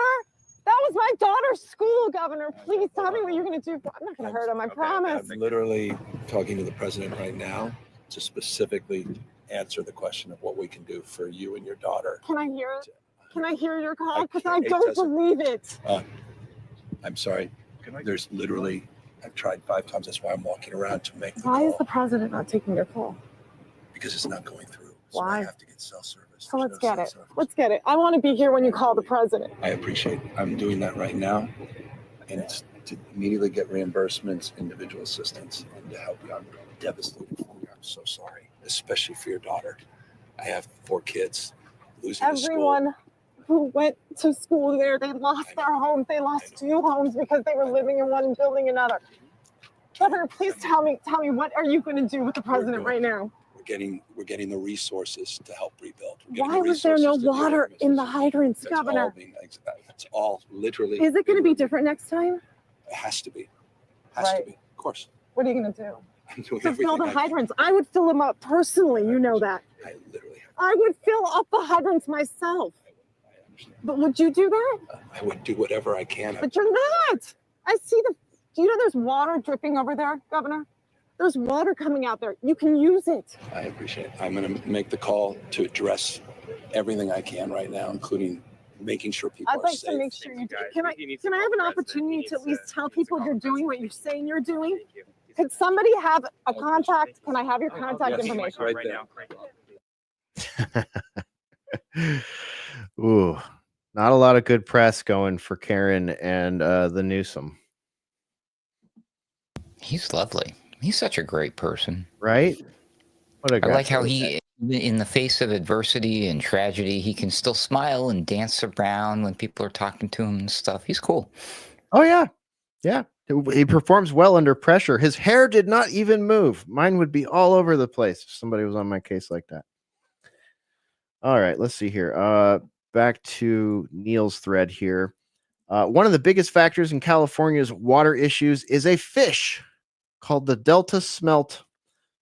That was my daughter's school, Governor. Please tell me what you're going to do. I'm not going to hurt him, I promise.
I'm literally talking to the president right now to specifically answer the question of what we can do for you and your daughter.
Can I hear it? Can I hear your call? Because I
It
don't
doesn't-
believe it.
I'm sorry. There's literally, I've tried 5 times. That's why I'm walking around to make the
Why is
call.
the president not taking your call?
Because it's not going through. So
Why?
I have to get cell service.
So
There's
let's
no
get
cell
it.
service.
Let's get it. I want to be here when you call the president.
I appreciate it. I'm doing that right now. And it's to immediately get reimbursements, individual assistance, and to help you. I'm devastated for you. I'm so sorry, especially for your daughter. I have 4 kids. Losing the school.
Everyone who went to school there, they lost their homes. They lost 2 homes because they were living in one and building another. Governor, please tell me, what are you going to do with the president right now?
We're getting the resources to help rebuild. We're getting
Why
the
was there no
resources to deal with
water in the
this.
hydrants,
That's all
Governor?
It's all literally.
Is it going to be different next time?
It has to be. Has
Right.
to be. Of course.
What are you going to do?
I'm doing
To fill
everything
the
I can.
hydrants. I would fill them up personally. You know that.
I literally have.
I would fill up the hydrants myself.
I understand.
But would you do that?
I would do whatever I can.
But you're not. I see do you know there's water dripping over there, Governor? There's water coming out there. You can use it.
I appreciate it. I'm going to make the call to address everything I can right now, including making sure people
I'd
are
like
safe.
to make sure you do. Can I have an opportunity to at least tell people you're doing what you're saying you're doing? Could somebody have a contact? Can I have your contact
Yes,
information?
right there.
Ooh, not a lot of good press going for Karen and the Newsom,
He's lovely. He's such a great person.
right? What a
I
guy.
like how he, in the face of adversity and tragedy, he can still smile and dance around when people are talking to him and stuff. He's cool.
Oh yeah, yeah. He performs well under pressure. His hair did not even move. Mine would be all over the place if somebody was on my case like that. All right, let's see here. Back to Neil's thread here. One of the biggest factors in California's water issues is a fish called the Delta smelt.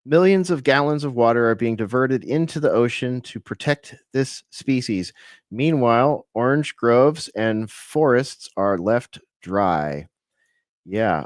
Millions of gallons of water are being diverted into the ocean to protect this species. Meanwhile, orange groves and forests are left dry. Yeah.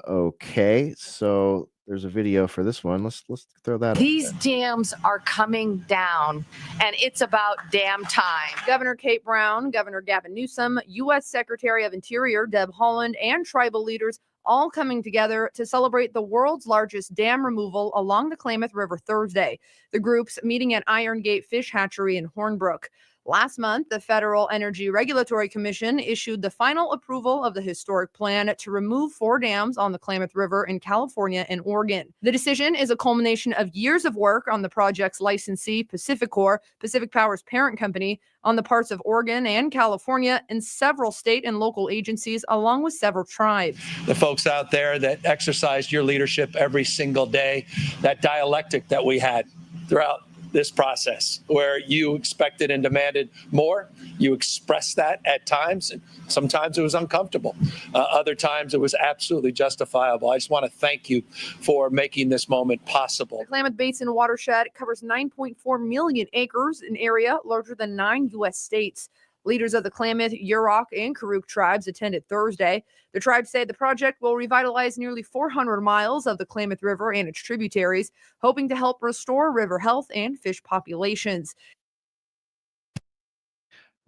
Okay. So there's a video for this one. Let's throw that up
These
there.
dams are coming down, and it's about damn time. Governor Kate Brown, Governor Gavin Newsom, U.S. Secretary of Interior Deb Haaland, and tribal leaders all coming together to celebrate the world's largest dam removal along the Klamath River Thursday. The groups meeting at Iron Gate Fish Hatchery in Hornbrook. Last month, the Federal Energy Regulatory Commission issued the final approval of the historic plan to remove 4 dams on the Klamath River in California and Oregon. The decision is a culmination of years of work on the project's licensee, PacifiCorp, Pacific Power's parent company, on the parts of Oregon and California, and several state and local agencies, along with several tribes.
The folks out there that exercised your leadership every single day, that dialectic that we had throughout this process, where you expected and demanded more. You expressed that at times, and sometimes it was uncomfortable. Other times it was absolutely justifiable. I just want to thank you for making this moment possible.
The Klamath Basin watershed covers 9.4 million acres, an area larger than 9 U.S. states. Leaders of the Klamath, Yurok, and Karuk tribes attended Thursday. The tribes say the project will revitalize nearly 400 miles of the Klamath River and its tributaries, hoping to help restore river health and fish populations.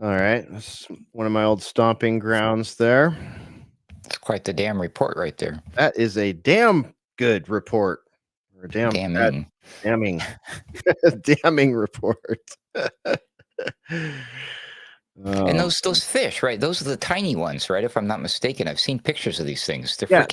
All right. That's one of my old stomping grounds there.
It's quite the damn report right there.
That is a damn good report. Or a
Damning.
damning damning report.
And those fish, right? Those are the tiny ones, right? If I'm not mistaken, I've seen pictures of these things. They're
Yeah.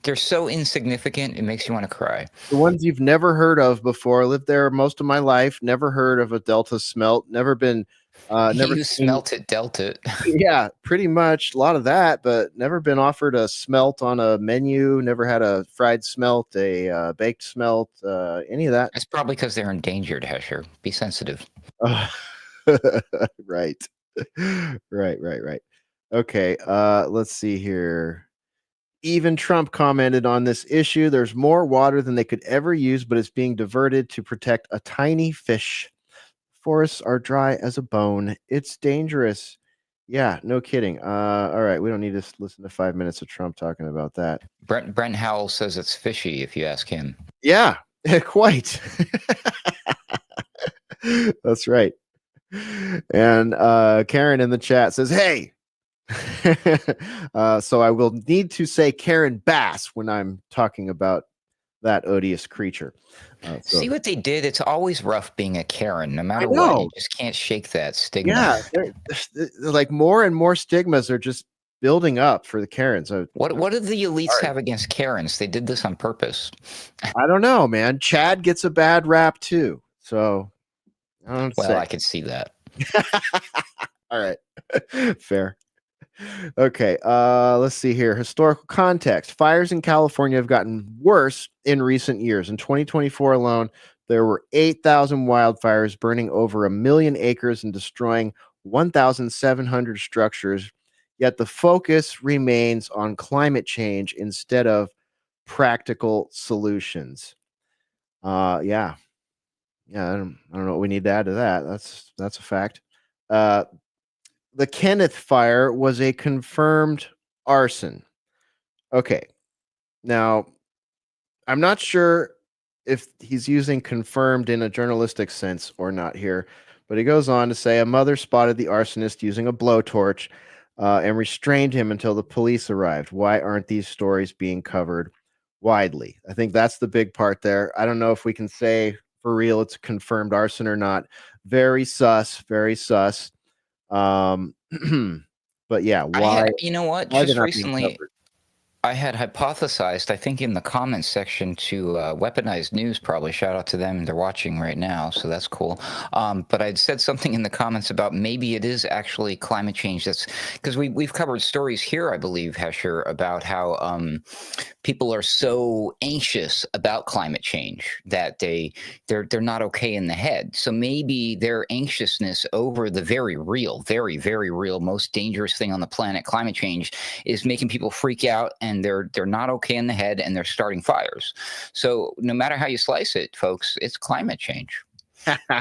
they're so insignificant. It makes you want to cry.
The ones you've never heard of before. I lived there most of my life. Never heard of a Delta smelt. Never been. Never
You
seen-
smelt it, dealt it.
Yeah, pretty much a lot of that, but never been offered a smelt on a menu. Never had a fried smelt, a baked smelt, any of that.
It's probably because they're endangered, Hesher. Be sensitive.
Right. Right. Okay, let's see here. Even Trump commented on this issue. There's more water than they could ever use, but it's being diverted to protect a tiny fish. Forests are dry as a bone. It's dangerous. Yeah, no kidding. All right, we don't need to listen to 5 minutes of Trump talking about that.
Brent Howell says it's fishy if you ask him.
Yeah, quite. That's right. And Karen in the chat says, "Hey." So I will need to say Karen Bass when I'm talking about that odious creature.
See what they did? It's always rough being a Karen, no matter
I know.
what. You just can't shake that stigma.
Yeah, they're like more and more stigmas are just building up for the Karens.
What do the elites have against Karens? They did this on purpose.
I don't know, man. Chad gets a bad rap too. So I don't
Well,
say.
I could see that.
All right. Fair. Okay, let's see here. Historical context. Fires in California have gotten worse in recent years. In 2024 alone, there were 8,000 wildfires burning over 1 million acres and destroying 1,700 structures. Yet the focus remains on climate change instead of practical solutions. Yeah. I don't know what we need to add to that. That's a fact. The Kenneth fire was a confirmed arson. Okay. Now, I'm not sure if he's using confirmed in a journalistic sense or not here, but he goes on to say a mother spotted the arsonist using a blowtorch and restrained him until the police arrived. Why aren't these stories being covered widely? I think that's the big part there. I don't know if we can say for real it's confirmed arson or not. Very sus, very sus. But yeah, why?
You know what?
why
Just
they're not being
recently,
covered?
I had hypothesized, I think in the comments section to Weaponized News, probably shout out to them. They're watching right now, so that's cool. But I'd said something in the comments about maybe it is actually climate change. That's because we've covered stories here, I believe, Hesher, about how people are so anxious about climate change that they're not okay in the head. So maybe their anxiousness over the very real, very, very real, most dangerous thing on the planet, climate change, is making people freak out and they're not okay in the head and they're starting fires. So no matter how you slice it, folks, it's climate change.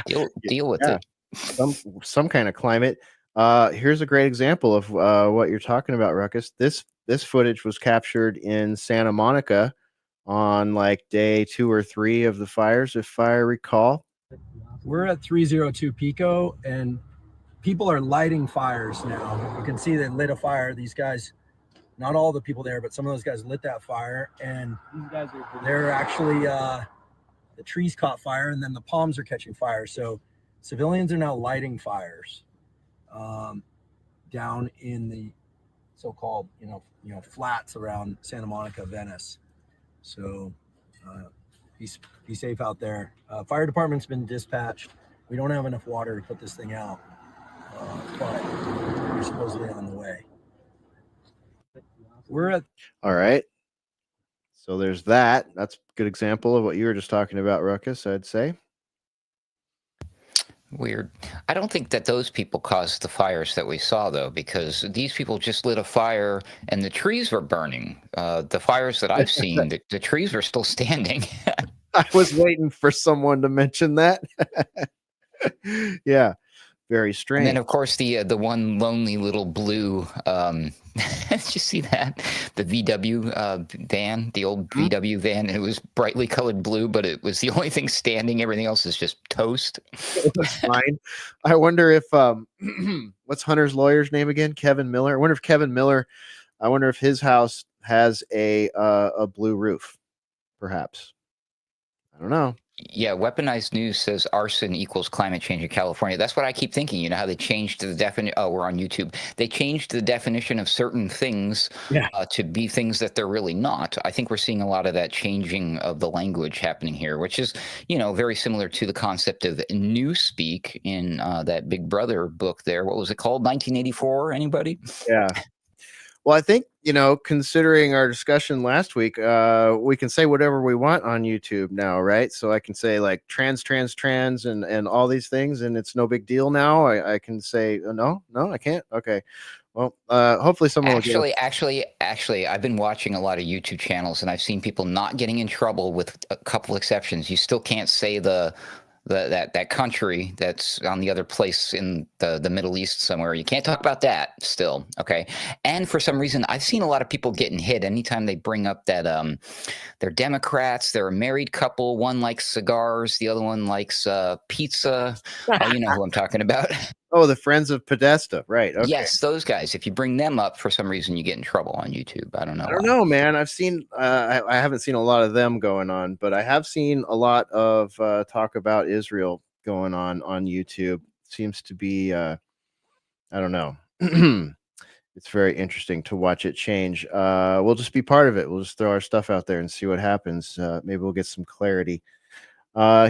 Deal with
Yeah.
it.
Some kind of climate. Here's a great example of what you're talking about, Ruckus. This footage was captured in Santa Monica on like day 2 or 3 of the fires, if I recall.
We're at 302 Pico and people are lighting fires now. You can see they lit a fire. These guys, not all the people there, but some of those guys lit that fire, and they're actually the trees caught fire and then the palms are catching fire. So civilians are now lighting fires down in the so-called flats around Santa Monica, Venice. So be safe out there. Fire department's been dispatched. We don't have enough water to put this thing out, but we're supposedly on the way. We're at
All right. So there's that. That's a good example of what you were just talking about, Ruckus, I'd say.
Weird. I don't think that those people caused the fires that we saw, though, because these people just lit a fire and the trees were burning. The fires that I've seen, the trees were still standing.
I was waiting for someone to mention that. Yeah, very strange.
And then, of course, the one lonely little blue. Did you see that? The VW van, the old VW van. It was brightly colored blue, but it was the only thing standing. Everything else is just toast.
It was fine. I wonder if what's Hunter's lawyer's name again? Kevin Miller. I wonder if his house has a blue roof, perhaps. I don't know.
Yeah, Weaponized News says arson equals climate change in California. That's what I keep thinking. You know how they changed the definition. Oh, we're on YouTube. They changed the definition of certain things
Yeah.
to be things that they're really not. I think we're seeing a lot of that changing of the language happening here, which is, very similar to the concept of newspeak in that Big Brother book there. What was it called? 1984? Anybody?
Yeah. Well, I think, considering our discussion last week, we can say whatever we want on YouTube now, right? So I can say like trans, and all these things, and it's no big deal now. I can say, no, I can't. Okay. Well, hopefully someone will get
Actually, I've been watching a lot of YouTube channels, and I've seen people not getting in trouble with a couple exceptions. You still can't say that country that's on the other place in the Middle East somewhere. You can't talk about that still, okay? And for some reason, I've seen a lot of people getting hit anytime they bring up that they're Democrats, they're a married couple. One likes cigars, the other one likes pizza. You know who I'm talking about.
Oh, the Friends of Podesta, right? Okay.
Yes, those guys. If you bring them up for some reason, you get in trouble on YouTube. I don't know.
I don't know, man. I've seen. I haven't seen a lot of them going on, but I have seen a lot of talk about Israel going on YouTube. Seems to be. I don't know. It's very interesting to watch it change. We'll just be part of it. We'll just throw our stuff out there and see what happens. Maybe we'll get some clarity.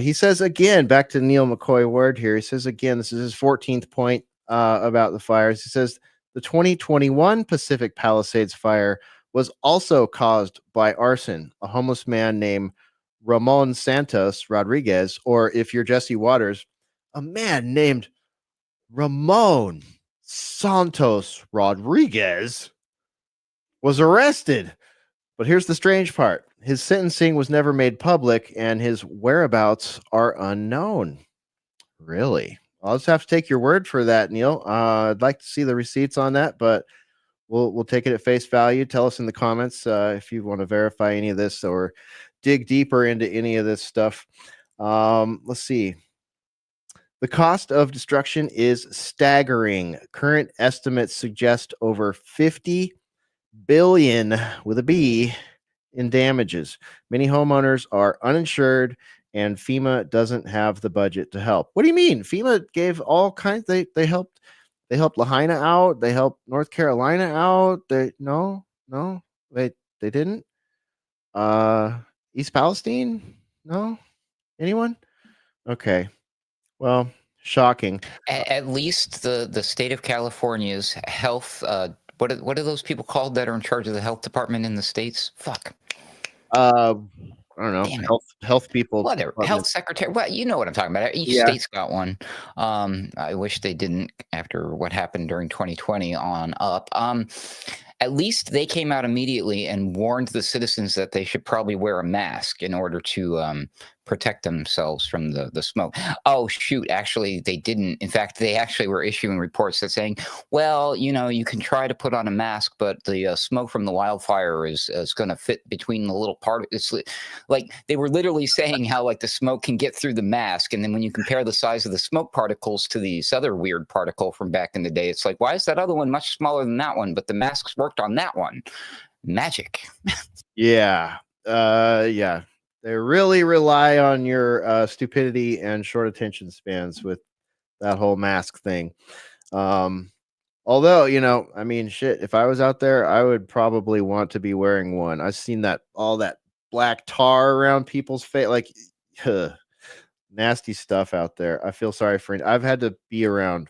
He says again, back to Neil McCoy Ward here. He says again, this is his 14th point about the fires. He says the 2021 Pacific Palisades fire was also caused by arson. A homeless man named Ramon Santos Rodriguez, or if you're Jesse Waters, a man named Ramon Santos Rodriguez was arrested. But here's the strange part. His sentencing was never made public, and his whereabouts are unknown. Really? I'll just have to take your word for that, Neil. I'd like to see the receipts on that, but we'll take it at face value. Tell us in the comments if you want to verify any of this or dig deeper into any of this stuff. Let's see. The cost of destruction is staggering. Current estimates suggest over 50 billion with a B in damages. Many homeowners are uninsured, and FEMA doesn't have the budget to help. What do you mean? FEMA gave all kinds. They helped Lahaina out. They helped North Carolina out. They didn't. East Palestine? No. Anyone? Okay. Well, shocking.
At least the state of California's health. What are those people called that are in charge of the health department in the states? Fuck.
I don't know. Health people.
Whatever. Health secretary. Well, you know what I'm talking about. Each state's got one. I wish they didn't after what happened during 2020 on up. At least they came out immediately and warned the citizens that they should probably wear a mask in order to protect themselves from the smoke. Oh, shoot. Actually, they didn't. In fact, they actually were issuing reports that saying, well, you can try to put on a mask, but the smoke from the wildfire is going to fit between the little part. It's like they were literally saying how like the smoke can get through the mask. And then when you compare the size of the smoke particles to this other weird particle from back in the day, it's like, why is that other one much smaller than that one? But the masks worked on that one. Magic.
Yeah. Yeah. They really rely on your stupidity and short attention spans with that whole mask thing. Although, I mean, shit, if I was out there, I would probably want to be wearing one. I've seen all that black tar around people's face, like nasty stuff out there. I feel sorry for it. I've had to be around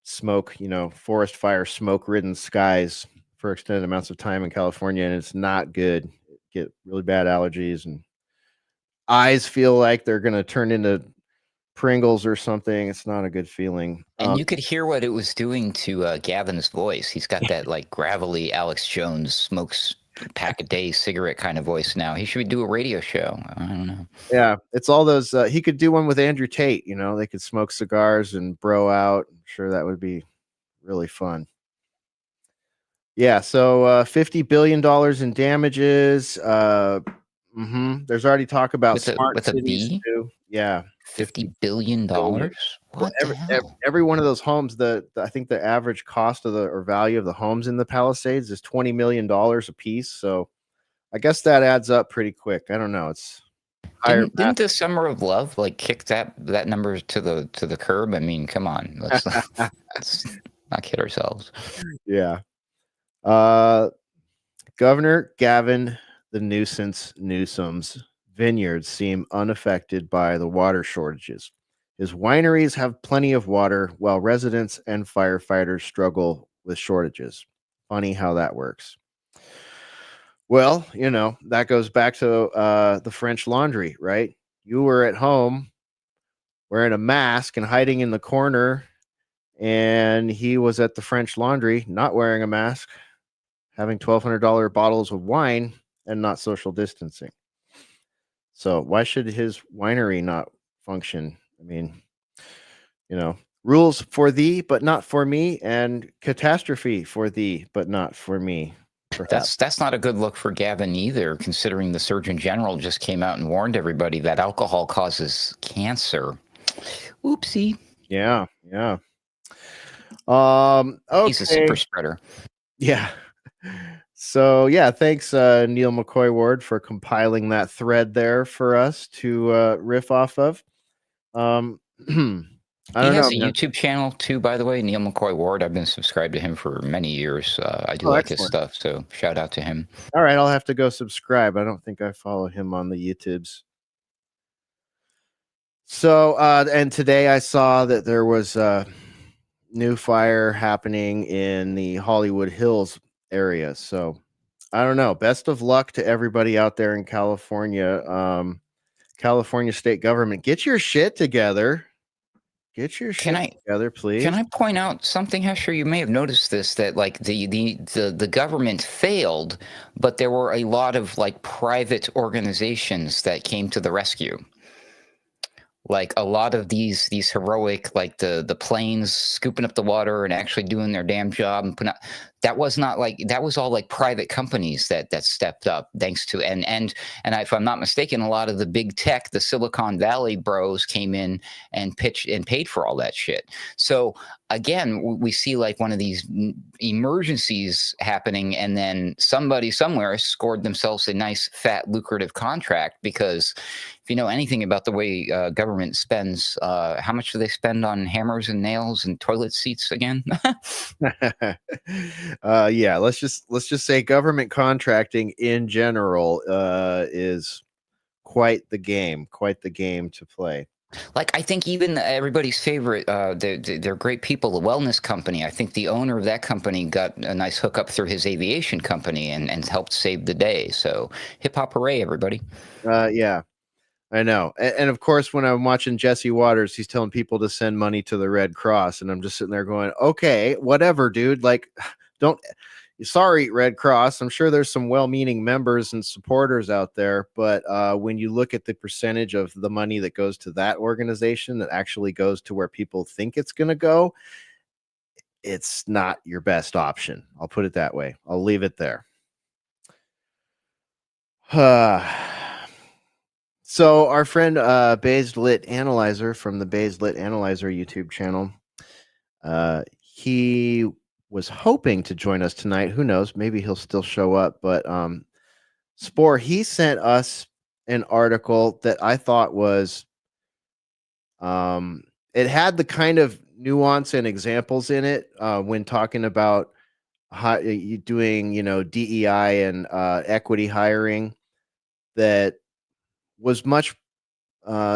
smoke, forest fire, smoke-ridden skies for extended amounts of time in California, and it's not good. Get really bad allergies, and eyes feel like they're going to turn into Pringles or something. It's not a good feeling.
And you could hear what it was doing to Gavin's voice. He's got that like gravelly Alex Jones smokes pack a day cigarette kind of voice now. He should do a radio show. I don't know.
Yeah, it's all those. He could do one with Andrew Tate. They could smoke cigars and bro out. I'm sure that would be really fun. Yeah, so $50 billion in damages. There's already talk about smart
with a
cities
B?
too. Yeah,
$50 billion. What
every one of those homes. I think the average cost of or value of the homes in the Palisades is $20 million a piece. So I guess that adds up pretty quick. I don't know. It's higher
Didn't the Summer of Love like kick that number to the curb? I mean, come on, let's not kid ourselves.
Yeah. Governor Gavin the Nuisance Newsom's vineyards seem unaffected by the water shortages. His wineries have plenty of water while residents and firefighters struggle with shortages. Funny how that works. Well, that goes back to the French Laundry, right? You were at home wearing a mask and hiding in the corner, and he was at the French Laundry not wearing a mask, having $1,200 bottles of wine and not social distancing. So why should his winery not function? I mean, rules for thee, but not for me, and catastrophe for thee, but not for me. Perhaps.
That's not a good look for Gavin either, considering the Surgeon General just came out and warned everybody that alcohol causes cancer. Oopsie.
Yeah. Okay.
He's a super spreader.
Yeah. So yeah, thanks Neil McCoy Ward for compiling that thread there for us to riff off of.
He has a YouTube channel too, by the way, Neil McCoy Ward. I've been subscribed to him for many years. I do like his stuff, so shout out to him.
All right, I'll have to go subscribe. I don't think I follow him on the YouTubes. So, and today I saw that there was a new fire happening in the Hollywood Hills area. So, I don't know. Best of luck to everybody out there in California. California state government, get your shit together. Get your shit together, please.
Can I point out something, Hesher? You may have noticed this, that like the government failed, but there were a lot of like private organizations that came to the rescue. Like a lot of these heroic, like the planes scooping up the water and actually doing their damn job and putting out, that was all like private companies that stepped up, thanks to and if I'm not mistaken, a lot of the big tech, the Silicon Valley bros came in and pitched and paid for all that shit. So again, we see like one of these emergencies happening, and then somebody somewhere scored themselves a nice, fat, lucrative contract. Because if you know anything about the way government spends, how much do they spend on hammers and nails and toilet seats again?
Yeah, let's just say government contracting in general is quite the game to play.
Like, I think even everybody's favorite, they're great people, the Wellness Company. I think the owner of that company got a nice hookup through his aviation company and helped save the day. So hip hop hooray, everybody.
Yeah, I know. And of course, when I'm watching Jesse Waters, he's telling people to send money to the Red Cross. And I'm just sitting there going, okay, whatever, dude. Like, sorry, Red Cross. I'm sure there's some well-meaning members and supporters out there, but when you look at the percentage of the money that goes to that organization that actually goes to where people think it's going to go, it's not your best option. I'll put it that way. I'll leave it there. So our friend Bazed Lit Analyzer from the Bazed Lit Analyzer YouTube channel, he was hoping to join us tonight. Who knows? Maybe he'll still show up. But Spore, he sent us an article that I thought was, it had the kind of nuance and examples in it when talking about how you doing, DEI and equity hiring, that was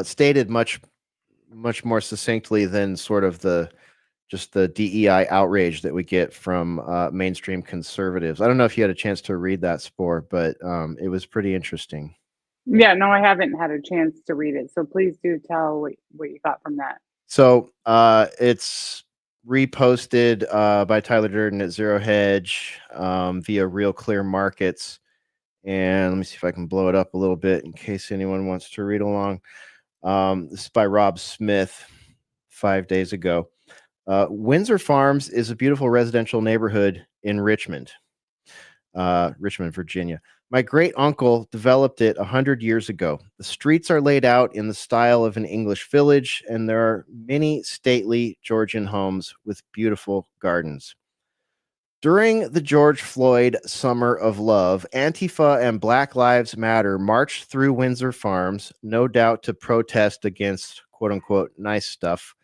stated much more succinctly than sort of the DEI outrage that we get from mainstream conservatives. I don't know if you had a chance to read that, Spore, but it was pretty interesting.
Yeah, no, I haven't had a chance to read it. So please do tell what you thought from that.
So it's reposted by Tyler Durden at Zero Hedge via Real Clear Markets. And let me see if I can blow it up a little bit in case anyone wants to read along. This is by Rob Smith 5 days ago. Windsor Farms is a beautiful residential neighborhood in Richmond, Virginia. My great uncle developed it 100 years ago. The streets are laid out in the style of an English village, and there are many stately Georgian homes with beautiful gardens. During the George Floyd Summer of Love, Antifa and Black Lives Matter marched through Windsor Farms, no doubt to protest against quote unquote nice stuff,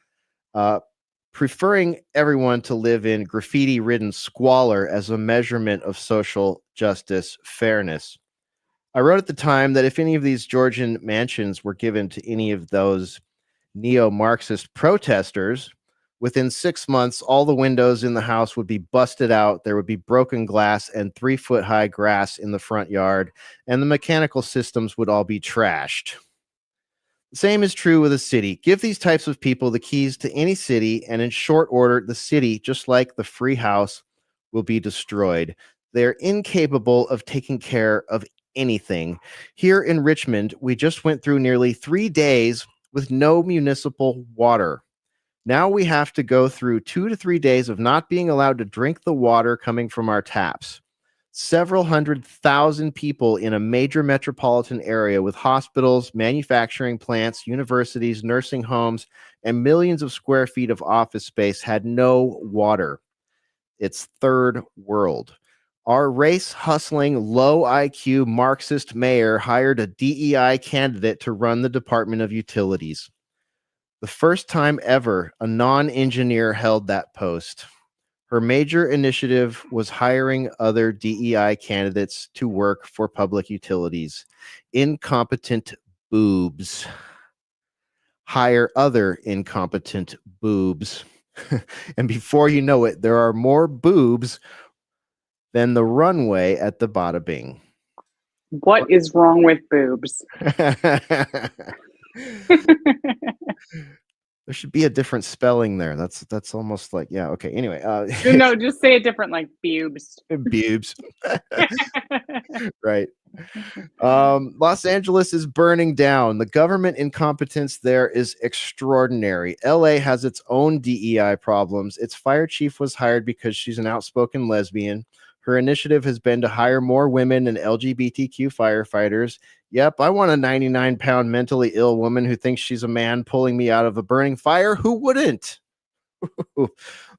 preferring everyone to live in graffiti ridden squalor as a measurement of social justice fairness. I wrote at the time that if any of these Georgian mansions were given to any of those neo-Marxist protesters, within 6 months, all the windows in the house would be busted out. There would be broken glass and 3-foot-high grass in the front yard, and the mechanical systems would all be trashed. The same is true with a city. Give these types of people the keys to any city, and in short order, the city, just like the free house, will be destroyed. They're incapable of taking care of anything. Here in Richmond, we just went through nearly 3 days with no municipal water. Now we have to go through 2 to 3 days of not being allowed to drink the water coming from our taps. Several 100,000 people in a major metropolitan area with hospitals, manufacturing plants, universities, nursing homes, and millions of square feet of office space had no water. It's third world. Our race-hustling, low-IQ Marxist mayor hired a DEI candidate to run the Department of Utilities. The first time ever a non-engineer held that post. Her major initiative was hiring other DEI candidates to work for public utilities. Incompetent boobs. Hire other incompetent boobs. And before you know it, there are more boobs than the runway at the Bada Bing.
What is wrong with boobs?
There should be a different spelling there. That's almost like, yeah, okay. Anyway,
No, just say it different, like boobs.
boobs. Right. Los Angeles is burning down. The government incompetence there is extraordinary. LA has its own DEI problems. Its fire chief was hired because she's an outspoken lesbian. Her initiative has been to hire more women and LGBTQ firefighters. Yep, I want a 99-pound mentally ill woman who thinks she's a man pulling me out of a burning fire. Who wouldn't?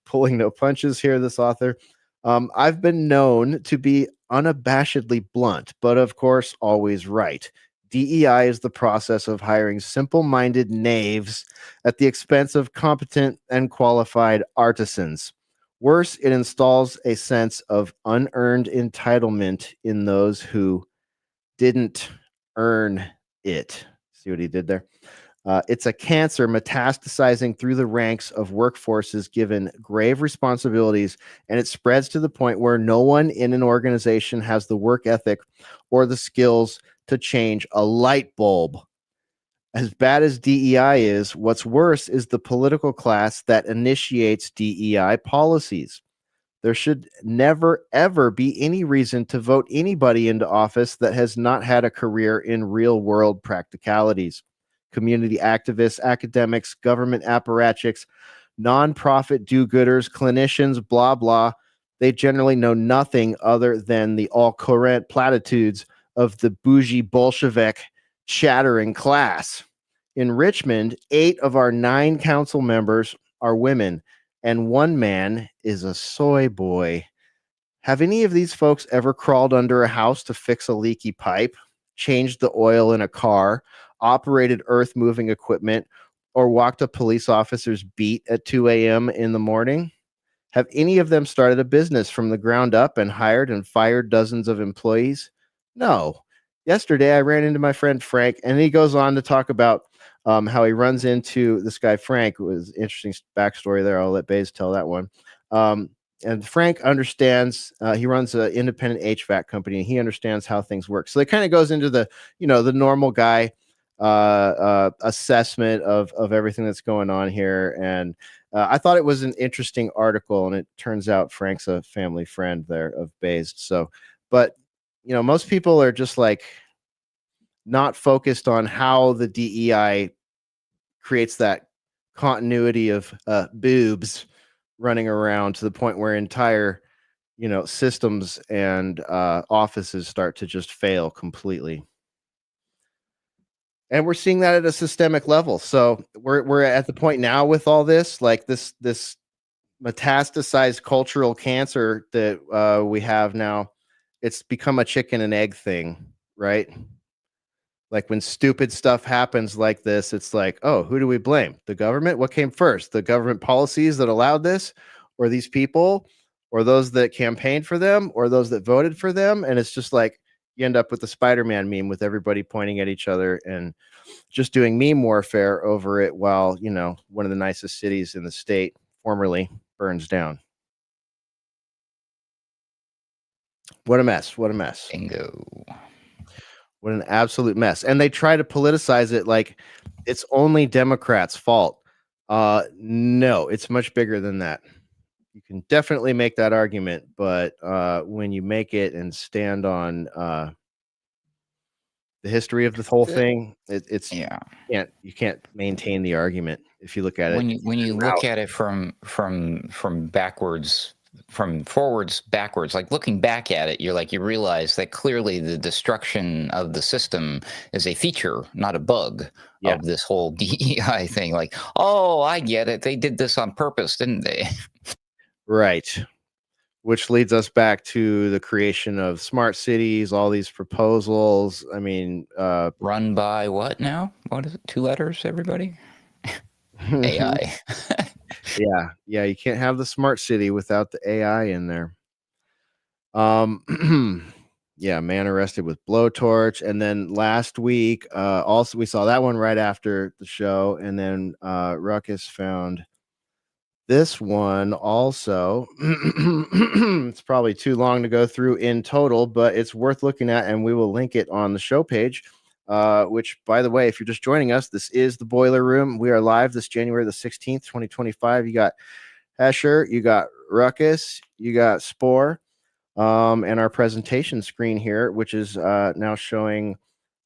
Pulling no punches here, this author. I've been known to be unabashedly blunt, but of course, always right. DEI is the process of hiring simple-minded knaves at the expense of competent and qualified artisans. Worse, it installs a sense of unearned entitlement in those who didn't earn it. See what he did there? It's a cancer metastasizing through the ranks of workforces given grave responsibilities, and it spreads to the point where no one in an organization has the work ethic or the skills to change a light bulb. As bad as DEI is, what's worse is the political class that initiates DEI policies. There should never, ever be any reason to vote anybody into office that has not had a career in real-world practicalities. Community activists, academics, government apparatchiks, nonprofit do-gooders, clinicians, blah, blah. They generally know nothing other than the all-current platitudes of the bougie Bolshevik chattering class. In Richmond, 8 of our 9 council members are women, and 1 man is a soy boy. Have any of these folks ever crawled under a house to fix a leaky pipe, changed the oil in a car, operated earth-moving equipment, or walked a police officer's beat at 2 a.m. in the morning? Have any of them started a business from the ground up and hired and fired dozens of employees? No. Yesterday, I ran into my friend Frank, and he goes on to talk about how he runs into this guy, Frank. It was an interesting backstory there. I'll let Baze tell that one. And Frank understands, he runs an independent HVAC company, and he understands how things work. So it kind of goes into the, the normal guy assessment of everything that's going on here. And I thought it was an interesting article, and it turns out Frank's a family friend there of Baze. So, but, most people are just like not focused on how the DEI creates that continuity of boobs running around to the point where entire, systems and offices start to just fail completely. And we're seeing that at a systemic level. So we're at the point now with all this, like this metastasized cultural cancer that we have now, it's become a chicken and egg thing, right? Like when stupid stuff happens like this, it's like, oh, who do we blame? The government? What came first? The government policies that allowed this, or these people, or those that campaigned for them, or those that voted for them? And it's just like you end up with the Spider-Man meme with everybody pointing at each other and just doing meme warfare over it while, you know, one of the nicest cities in the state formerly burns down. What a mess. What a mess.
Bingo.
What an absolute mess. And they try to politicize it like it's only Democrats' fault. No, it's much bigger than that. You can definitely make that argument, but when you make it and stand on the history of the whole thing, it's you can't maintain the argument if you look at it.
When you look at it from backwards, from forwards backwards, like looking back at it, you realize that clearly the destruction of the system is a feature, not a bug of this whole DEI thing. Like, oh, I get it. They did this on purpose, didn't they?
Right. Which leads us back to the creation of smart cities, all these proposals. I mean,
run by what now? What is it? 2 letters, everybody? AI.
Yeah, you can't have the smart city without the AI in there. Yeah, man arrested with blowtorch. And then last week, also we saw that one right after the show. And then Ruckus found this one also. It's probably too long to go through in total, but it's worth looking at, and we will link it on the show page. Which, by the way, if you're just joining us, this is the Boiler Room. We are live this January the 16th, 2025. You got Hesher, you got Ruckus, you got Spore, and our presentation screen here, which is now showing,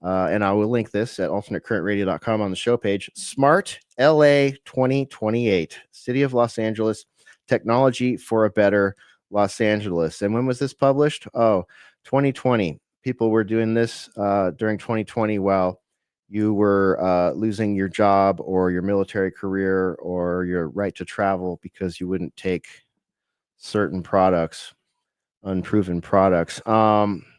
and I will link this at alternatecurrentradio.com on the show page. Smart LA 2028, City of Los Angeles, Technology for a Better Los Angeles. And when was this published? Oh, 2020. People were doing this during 2020 while you were losing your job or your military career or your right to travel because you wouldn't take certain products, unproven products.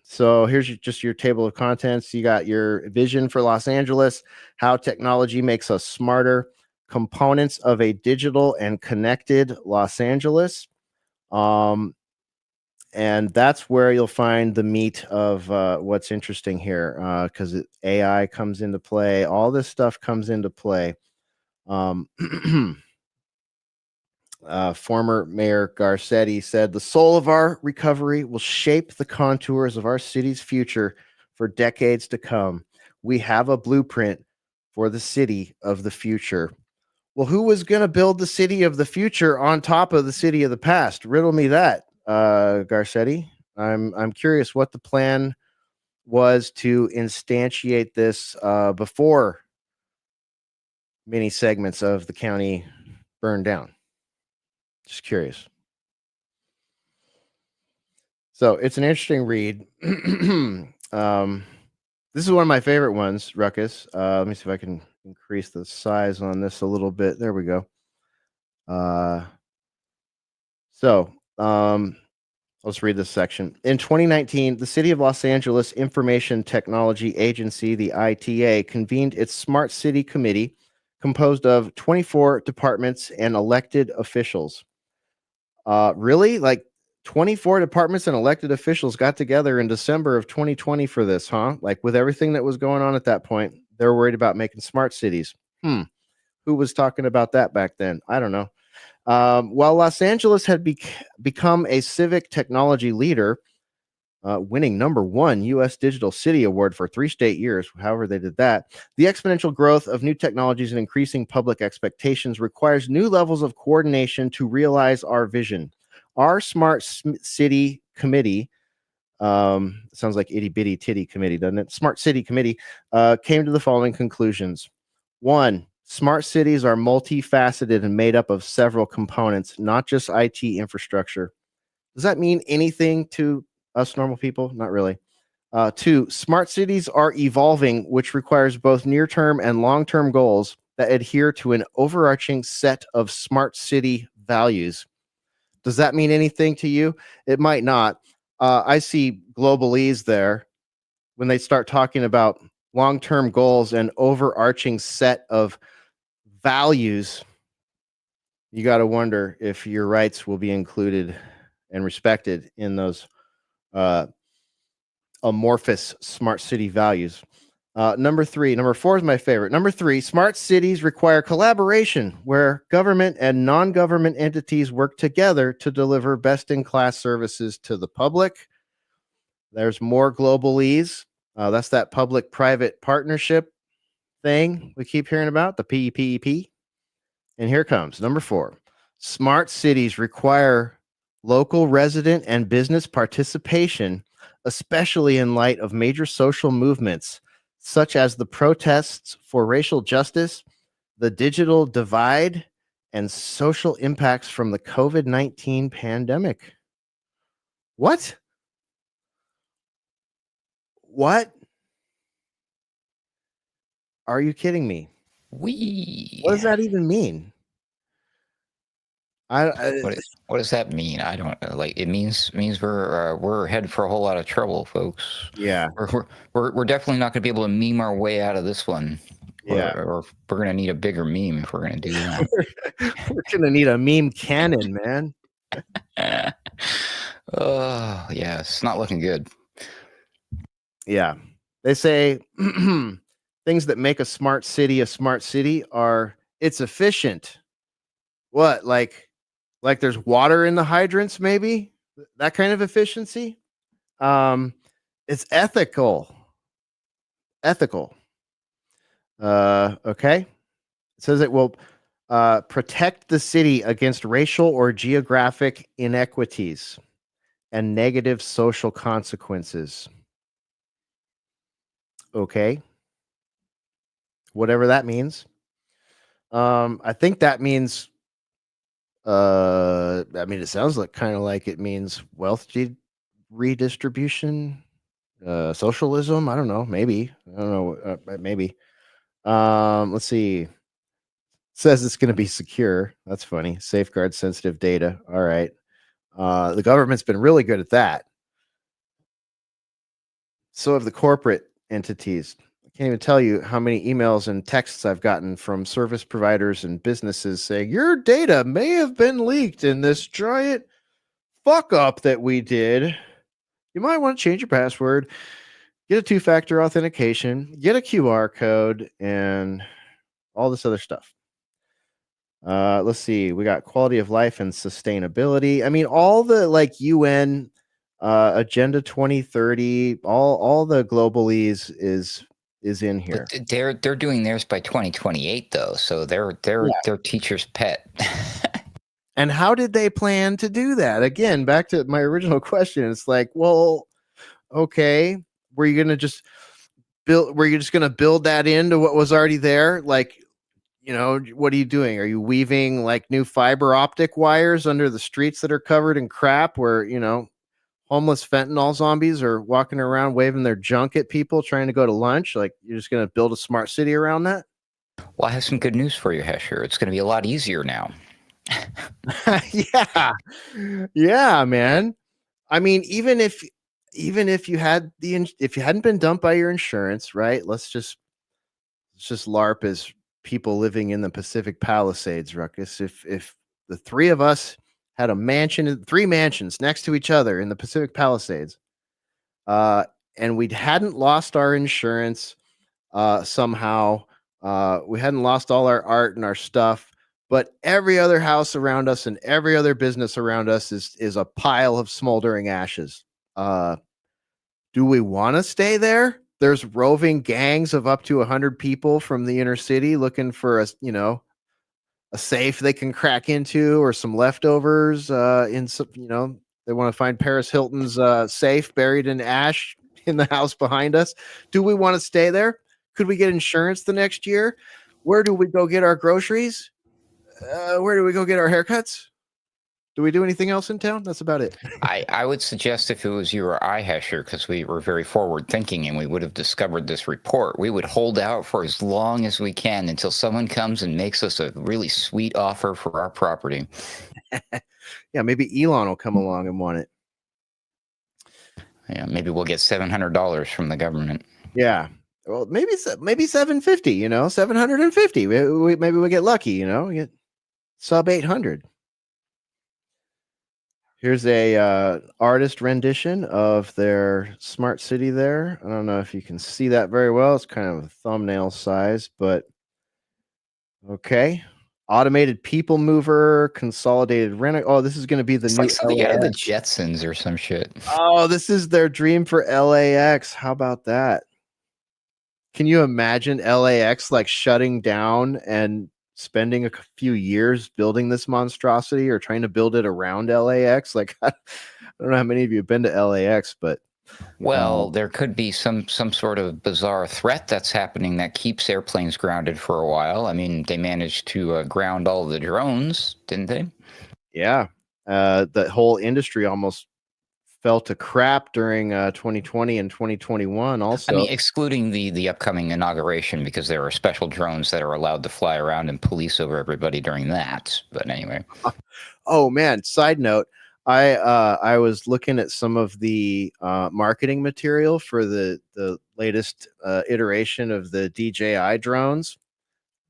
So here's just your table of contents. You got your vision for Los Angeles, how technology makes us smarter, components of a digital and connected Los Angeles. And that's where you'll find the meat of what's interesting here, because AI comes into play. All this stuff comes into play. Former Mayor Garcetti said, the soul of our recovery will shape the contours of our city's future for decades to come. We have a blueprint for the city of the future. Well, who was going to build the city of the future on top of the city of the past? Riddle me that. Garcetti. I'm curious what the plan was to instantiate this before many segments of the county burned down. Just curious. So it's an interesting read. This is one of my favorite ones, Ruckus. Let me see if I can increase the size on this a little bit. There we go. Let's read this section. In 2019, the City of Los Angeles Information Technology Agency, the ITA, convened its Smart City Committee, composed of 24 departments and elected officials. Really? Like 24 departments and elected officials got together in December of 2020 for this, huh? Like with everything that was going on at that point, they were worried about making smart cities. Who was talking about that back then? I don't know. While Los Angeles had become a civic technology leader, winning #1 U.S. Digital City Award for 3 straight years, however they did that, the exponential growth of new technologies and increasing public expectations requires new levels of coordination to realize our vision. Our Smart City Committee, sounds like itty bitty titty committee, doesn't it? Smart City Committee came to the following conclusions. 1, smart cities are multifaceted and made up of several components, not just IT infrastructure. Does that mean anything to us normal people? Not really. 2, smart cities are evolving, which requires both near-term and long-term goals that adhere to an overarching set of smart city values. Does that mean anything to you? It might not. I see globalese there when they start talking about long-term goals and overarching set of values. You got to wonder if your rights will be included and respected in those amorphous smart city values. Number 4 is my favorite. Number 3, smart cities require collaboration where government and non-government entities work together to deliver best-in-class services to the public. There's more globalese. That's that public-private partnership thing we keep hearing about, the PEPEP. And here comes number 4. Smart cities require local resident and business participation, especially in light of major social movements such as the protests for racial justice, the digital divide, and social impacts from the COVID-19 pandemic. What? What? Are you kidding me? What does that even mean?
What does that mean? I don't like. It means we're headed for a whole lot of trouble, folks.
Yeah,
we're definitely not going to be able to meme our way out of this one.
Yeah,
or we're going to need a bigger meme if we're going to do that.
We're going to need a meme cannon, man.
Oh yeah, it's not looking good.
Yeah, they say things that make a smart city are it's efficient. What, like there's water in the hydrants, maybe? That kind of efficiency? It's ethical. Okay. It says it will protect the city against racial or geographic inequities and negative social consequences. Okay. Whatever that means. I think that means it sounds like kind of like it means wealth redistribution, socialism. I don't know. Maybe. I don't know. Maybe. Let's see. It says it's going to be secure. That's funny. Safeguard sensitive data. All right. The government's been really good at that. So have the corporate entities. I can't even tell you how many emails and texts I've gotten from service providers and businesses saying your data may have been leaked in this giant fuck up that we did. You might want to change your password, get a 2-factor authentication, get a QR code, and all this other stuff. Let's see. We got quality of life and sustainability. I mean, all the like UN Agenda 2030, all the globalese is in here.
But they're doing theirs by 2028 though, so they're teacher's pet.
And how did they plan to do that? Again, back to my original question. It's like, well, okay, were you just going to build that into what was already there? Like, you know, what are you doing? Are you weaving like new fiber optic wires under the streets that are covered in crap where, you know, homeless fentanyl zombies are walking around waving their junk at people trying to go to lunch? Like, you're just going to build a smart city around that?
Well, I have some good news for you, Hesher. It's going to be a lot easier now.
Yeah, man. I mean, even if you hadn't been dumped by your insurance, right? Let's just LARP as people living in the Pacific Palisades, Ruckus. If the three of us had three mansions next to each other in the Pacific Palisades, and we hadn't lost our insurance somehow, we hadn't lost all our art and our stuff, but every other house around us and every other business around us is a pile of smoldering ashes. Do we want to stay there? There's roving gangs of up to 100 people from the inner city looking for a safe they can crack into or some leftovers. They want to find Paris Hilton's safe buried in ash in the house behind us. Do we want to stay there? Could we get insurance the next year? Where do we go get our groceries? Where do we go get our haircuts? Do we do anything else in town? That's about it.
I would suggest if it was you or I, Hesher, because we were very forward thinking and we would have discovered this report, we would hold out for as long as we can until someone comes and makes us a really sweet offer for our property.
Yeah, maybe Elon will come along and want it.
Yeah, maybe we'll get $700 from the government.
Yeah. Well, maybe 750, 750. Maybe we get lucky, we get sub 800. Here's a artist rendition of their smart city there. I don't know if you can see that very well. It's kind of a thumbnail size, but okay. Automated people mover, consolidated rent. Oh, this is going to be the
It's
new
like something out of the
LAX.
Jetsons or some shit.
Oh, this is their dream for LAX. How about that? Can you imagine LAX like shutting down and spending a few years building this monstrosity or trying to build it around LAX? Like, I don't know how many of you have been to LAX, but
well, there could be some sort of bizarre threat that's happening that keeps airplanes grounded for a while. I mean, they managed to ground all the drones, didn't they?
Yeah, the whole industry almost fell to crap during 2020 and 2021 also.
I mean, excluding the upcoming inauguration, because there are special drones that are allowed to fly around and police over everybody during that. But anyway.
Oh man, side note, I was looking at some of the marketing material for the latest iteration of the DJI drones.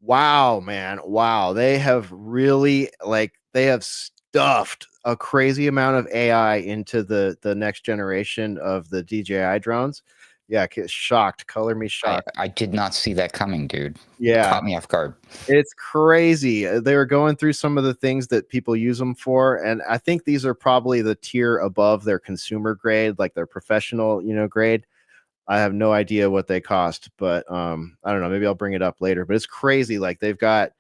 Wow, man. Wow. They have really they have stuffed a crazy amount of AI into the next generation of the DJI drones. Yeah, shocked. Color me shocked.
I did not see that coming, dude.
Yeah.
Caught me off guard.
It's crazy. They were going through some of the things that people use them for, and I think these are probably the tier above their consumer grade, like their professional, grade. I have no idea what they cost, but I don't know. Maybe I'll bring it up later. But it's crazy. Like they've got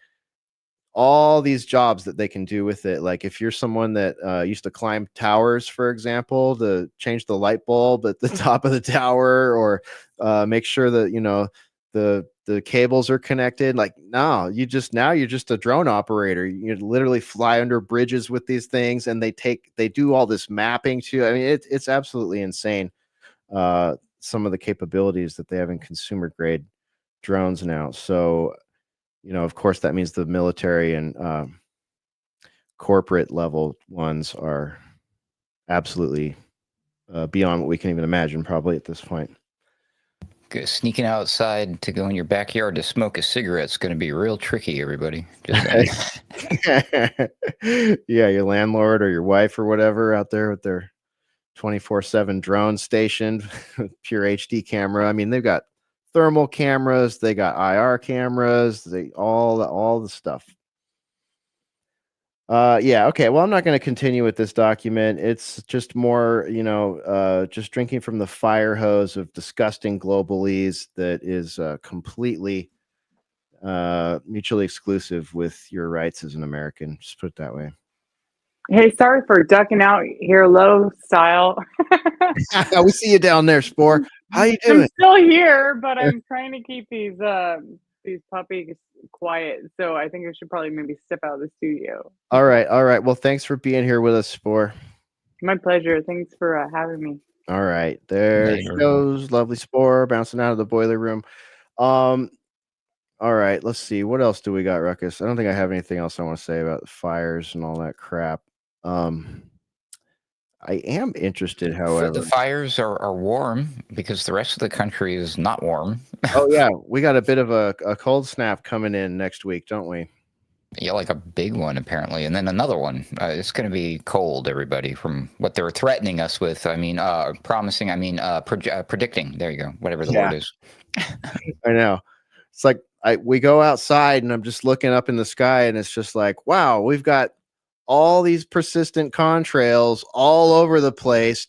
all these jobs that they can do with it. Like if you're someone that used to climb towers, for example, to change the light bulb at the top of the tower, or make sure that the cables are connected. Like now you're just a drone operator. You literally fly under bridges with these things, and they do all this mapping too. I mean, it's absolutely insane. Some of the capabilities that they have in consumer grade drones now. So, of course, that means the military and corporate level ones are absolutely beyond what we can even imagine, probably at this point.
Sneaking outside to go in your backyard to smoke a cigarette is going to be real tricky, everybody. Just
yeah, your landlord or your wife or whatever out there with their 24/7 drone stationed pure HD camera. I mean, they've got thermal cameras, they got IR cameras, all the stuff. Yeah, okay. Well, I'm not going to continue with this document. It's just more, just drinking from the fire hose of disgusting globalese that is completely mutually exclusive with your rights as an American. Just put it that way.
Hey, sorry for ducking out here low style.
We see you down there, Spore. How you doing?
I'm still here, but I'm trying to keep these puppies quiet. So I think I should probably maybe step out of the studio.
All right. Well, thanks for being here with us, Spore.
My pleasure. Thanks for having me.
All right. There she goes. Lovely Spore bouncing out of the boiler room. All right. Let's see. What else do we got, Ruckus? I don't think I have anything else I want to say about the fires and all that crap. I am interested, however.
The fires are warm because the rest of the country is not warm.
Oh, yeah. We got a bit of a cold snap coming in next week, don't we?
Yeah, like a big one, apparently. And then another one. It's going to be cold, everybody, from what they're threatening us with. I mean, predicting. There you go. Whatever the word is.
I know. It's like we go outside and I'm just looking up in the sky and it's just like, wow, we've got all these persistent contrails all over the place,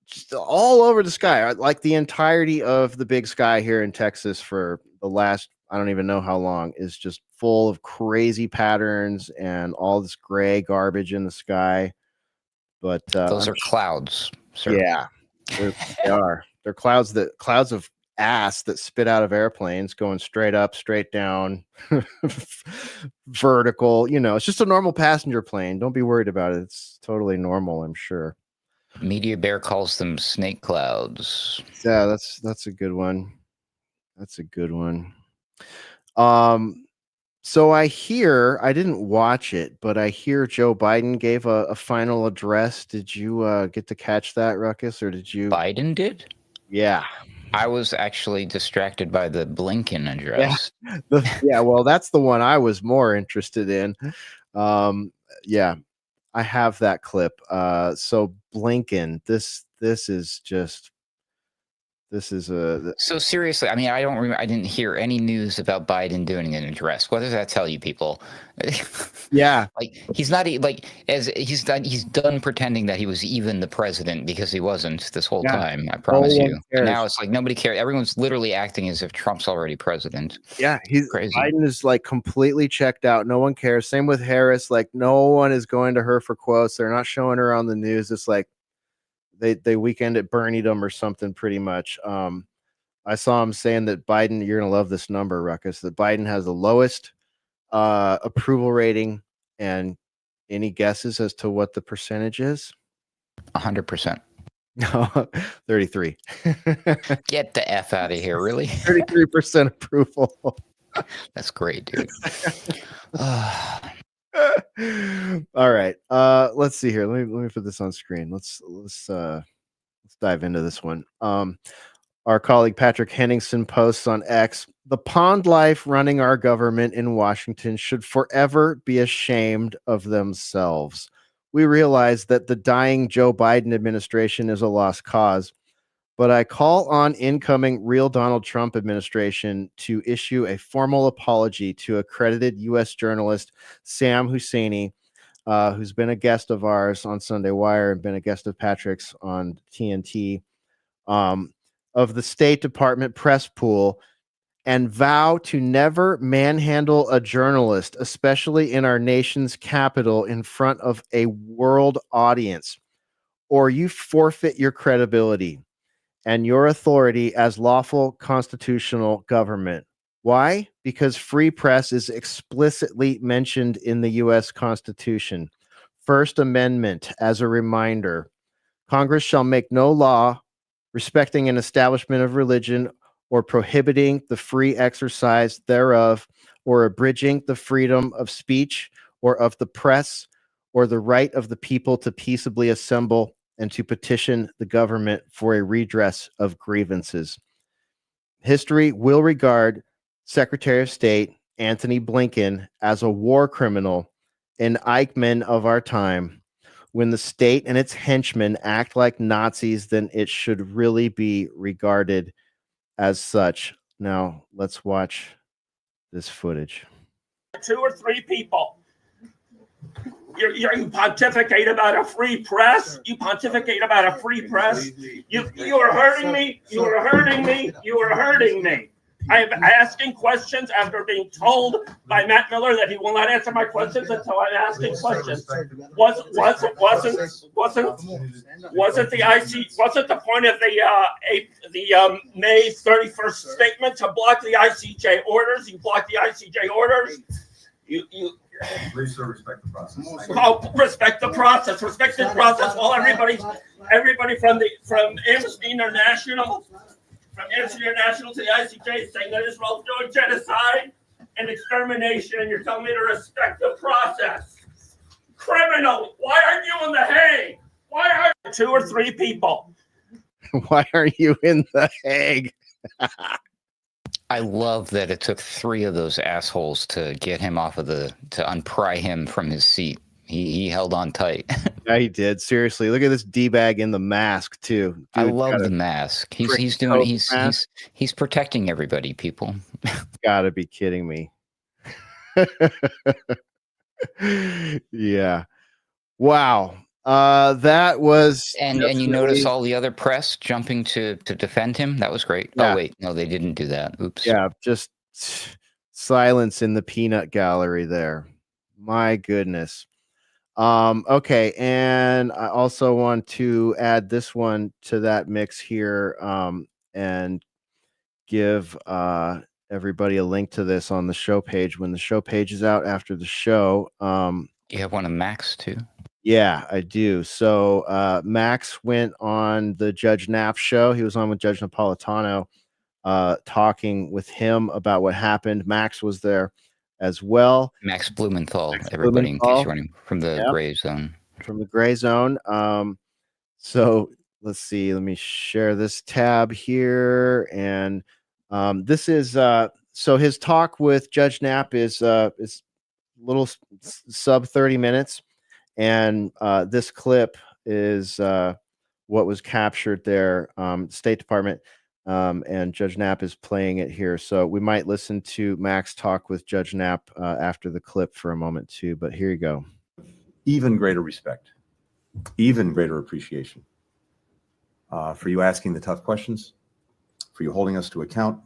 just all over the sky, like the entirety of the big sky here in Texas for the last, I don't even know how long, is just full of crazy patterns and all this gray garbage in the sky. But
those are clouds, sir.
Yeah, they are. They're clouds of ass that spit out of airplanes going straight up, straight down, vertical. It's just a normal passenger plane. Don't be worried about it. It's totally normal, I'm sure.
Media Bear calls them snake clouds.
Yeah, that's a good one. That's a good one. So I didn't watch it, but I hear Joe Biden gave a final address. Did you get to catch that, Ruckus, or did you?
Biden did?
Yeah.
I was actually distracted by the Blinken
Yeah.
address.
Yeah, well, that's the one I was more interested in. Yeah, I have that clip. So Blinken, this is just
So seriously, I mean, I don't remember. I didn't hear any news about Biden doing an address. What does that tell you, people?
yeah.
Like he's not like as he's done pretending that he was even the president because he wasn't this whole
Yeah.
time. I promise
No one
you. And
cares.
now it's like nobody cares. Everyone's literally acting as if Trump's already president.
Yeah, he's
Crazy.
Biden is like completely checked out. No one cares. Same with Harris. Like no one is going to her for quotes. They're not showing her on the news. It's like they weekend at Berniedom or something pretty much. I saw him saying that Biden, you're gonna love this number, Ruckus, that Biden has the lowest approval rating, and any guesses as to what the percentage is?
100%.
No, 33.
Get the F out of here, really?
33% approval.
That's great, dude.
All right. Let's see here. Let me put this on screen. Let's dive into this one. Our colleague Patrick Henningsen posts on X, the pond life running our government in Washington should forever be ashamed of themselves. We realize that the dying Joe Biden administration is a lost cause, but I call on incoming real Donald Trump administration to issue a formal apology to accredited U.S. journalist Sam Husseini, who's been a guest of ours on Sunday Wire and been a guest of Patrick's on TNT, of the State Department press pool, and vow to never manhandle a journalist, especially in our nation's capital, in front of a world audience, or you forfeit your credibility and your authority as lawful constitutional government. Why? Because free press is explicitly mentioned in the U.S. Constitution. First Amendment, as a reminder, Congress shall make no law respecting an establishment of religion or prohibiting the free exercise thereof, or abridging the freedom of speech or of the press, or the right of the people to peaceably assemble and to petition the government for a redress of grievances. History will regard Secretary of State Antony Blinken as a war criminal, an Eichmann of our time. When the state and its henchmen act like Nazis, then it should really be regarded as such. Now, let's watch this footage.
2 or 3 people. You pontificate about a free press. You pontificate about a free press. You are hurting me. You are hurting me. You are hurting me. I am asking questions after being told by Matt Miller that he will not answer my questions until I'm asking questions. Wasn't the point of the May 31st statement to block the ICJ orders? You blocked the ICJ orders.
Please respect the process.
Oh, respect the process. Respect the process. Well, everybody from Amnesty International. From Amnesty International to the ICJ saying that Israel's doing genocide and extermination, and you're telling me to respect the process. Criminal, why aren't you in The Hague? Why aren't 2 or 3 people?
Why are you in The Hague?
I love that it took 3 of those assholes to get him off of to unpry him from his seat. He held on tight.
Yeah, he did. Seriously, look at this D-bag in the mask too. Dude,
I love the mask. He's protecting everybody, people.
Gotta be kidding me. Yeah. Wow. That was
and you notice all the other press jumping to defend him. That was great.
Yeah.
Oh wait, no, they didn't do that. Oops.
Yeah, just silence in the peanut gallery there. My goodness. Okay, and I also want to add this one to that mix here, and give everybody a link to this on the show page when the show page is out after the show.
You have one of Max too?
Yeah, I do. So Max went on the Judge Knapp show. He was on with Judge Napolitano, talking with him about what happened. Max was there as well.
Max Blumenthal, everybody, in case you're wondering, from the Gray Zone.
From the Gray Zone. So let's see. Let me share this tab here, and this is so his talk with Judge Knapp is little sub 30 minutes, and this clip is what was captured there. State Department. And Judge Knapp is playing it here. So we might listen to Max talk with Judge Knapp after the clip for a moment too, but here you go.
Even greater respect, even greater appreciation for you asking the tough questions, for you holding us to account,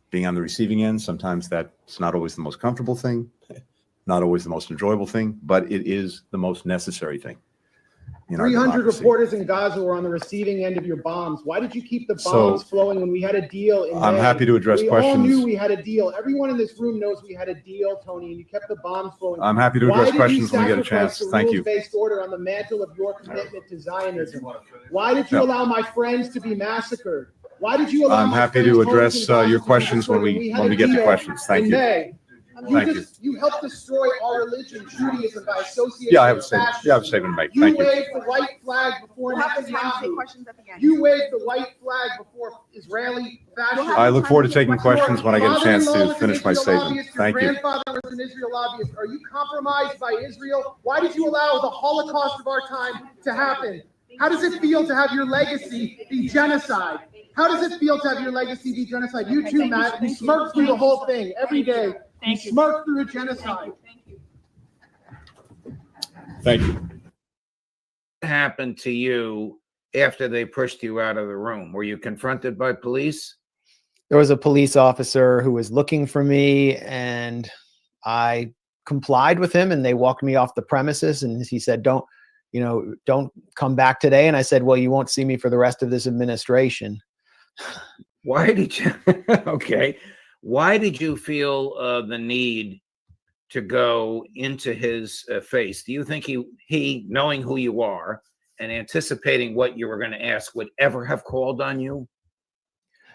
being on the receiving end. Sometimes that's not always the most comfortable thing, not always the most enjoyable thing, but it is the most necessary thing.
300 reporters in Gaza were on the receiving end of your bombs. Why did you keep the bombs flowing when we had a deal in
I'm
May?
happy to address questions.
We all knew we had a deal. Everyone in this room knows we had a deal, Tony, and you kept the bombs flowing.
I'm happy to address questions when we get a chance. Thank you.
Rules-based order on the mantle of your commitment to Zionism. Why did you allow my friends to be massacred? Why did you allow
I'm happy to address your questions when we get to questions. Thank you.
You helped destroy our religion, Judaism, by associating.
Yeah, I have a statement. Yeah, I have a statement to make. Thank you.
You waved the white flag before Netanyahu. You waved the white flag before Israeli fascism.
I look forward to taking questions when I get a chance to finish my statement. Thank you.
Your grandfather was an Israel lobbyist. Are you compromised by Israel? Why did you allow the Holocaust of our time to happen? How does it feel to have your legacy be genocide? How does it feel to have your legacy be genocide? You too, Matt. You smirk through the whole thing every day. You smirk through a genocide.
Thank you.
What happened to you after they pushed you out of the room? Were you confronted by police?
There was a police officer who was looking for me, and I complied with him, and they walked me off the premises, and he said, don't come back today. And I said, well, you won't see me for the rest of this administration.
Why did you? Okay. Why did you feel the need to go into his face? Do you think he, knowing who you are and anticipating what you were going to ask, would ever have called on you?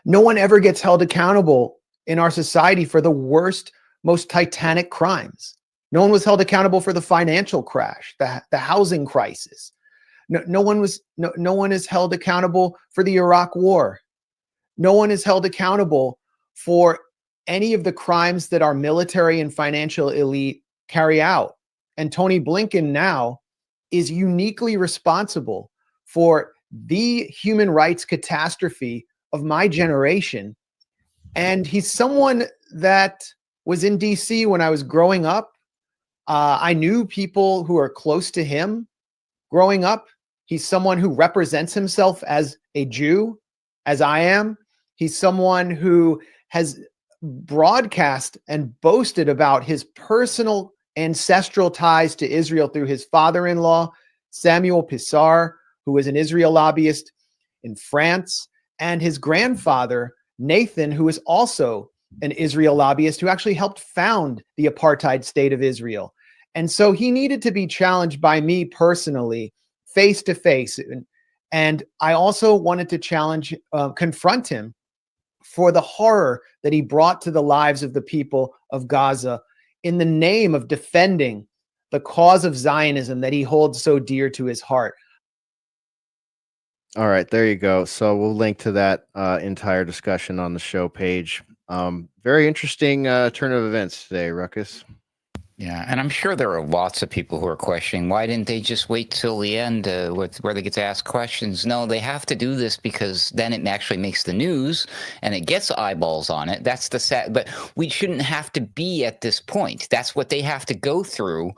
No one ever gets held accountable in our society for the worst, most titanic crimes. No one was held accountable for the financial crash, the housing crisis. No one is held accountable for the Iraq War. No one is held accountable for any of the crimes that our military and financial elite carry out. And Tony Blinken now is uniquely responsible for the human rights catastrophe of my generation. And he's someone that was in DC when I was growing up. I knew people who are close to him growing up. He's someone who represents himself as a Jew, as I am. He's someone who has broadcast and boasted about his personal ancestral ties to Israel through his father-in-law, Samuel Pissar, who was an Israel lobbyist in France, and his grandfather, Nathan, who is also an Israel lobbyist who actually helped found the apartheid state of Israel. And so he needed to be challenged by me personally, face to face. And I also wanted to confront him for the horror that he brought to the lives of the people of Gaza in the name of defending the cause of Zionism that he holds so dear to his heart.
All right, there you go. So we'll link to that entire discussion on the show page. Very interesting turn of events today, Ruckus.
Yeah, and I'm sure there are lots of people who are questioning, why didn't they just wait till the end where they get to ask questions? No, they have to do this because then it actually makes the news and it gets eyeballs on it. That's the sad, but we shouldn't have to be at this point. That's what they have to go through,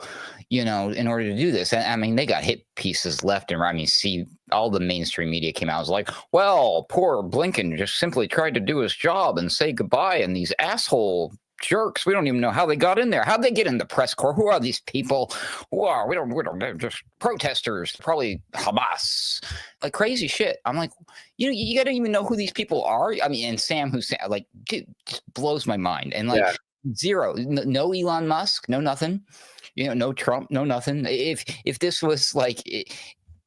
in order to do this. And I mean, they got hit pieces left and right. I mean, see, all the mainstream media came out. It was like, well, poor Blinken just simply tried to do his job and say goodbye. And these asshole jerks, we don't even know how they got in there. How'd they get in the press corps? Who are these people? Wow, we don't, they're just protesters, probably Hamas, like crazy shit. I'm like, you gotta even know who these people are. I mean, and Sam Hussein, like, dude, just blows my mind. And like, zero, no Elon Musk, no nothing, no Trump, no nothing. If this was like,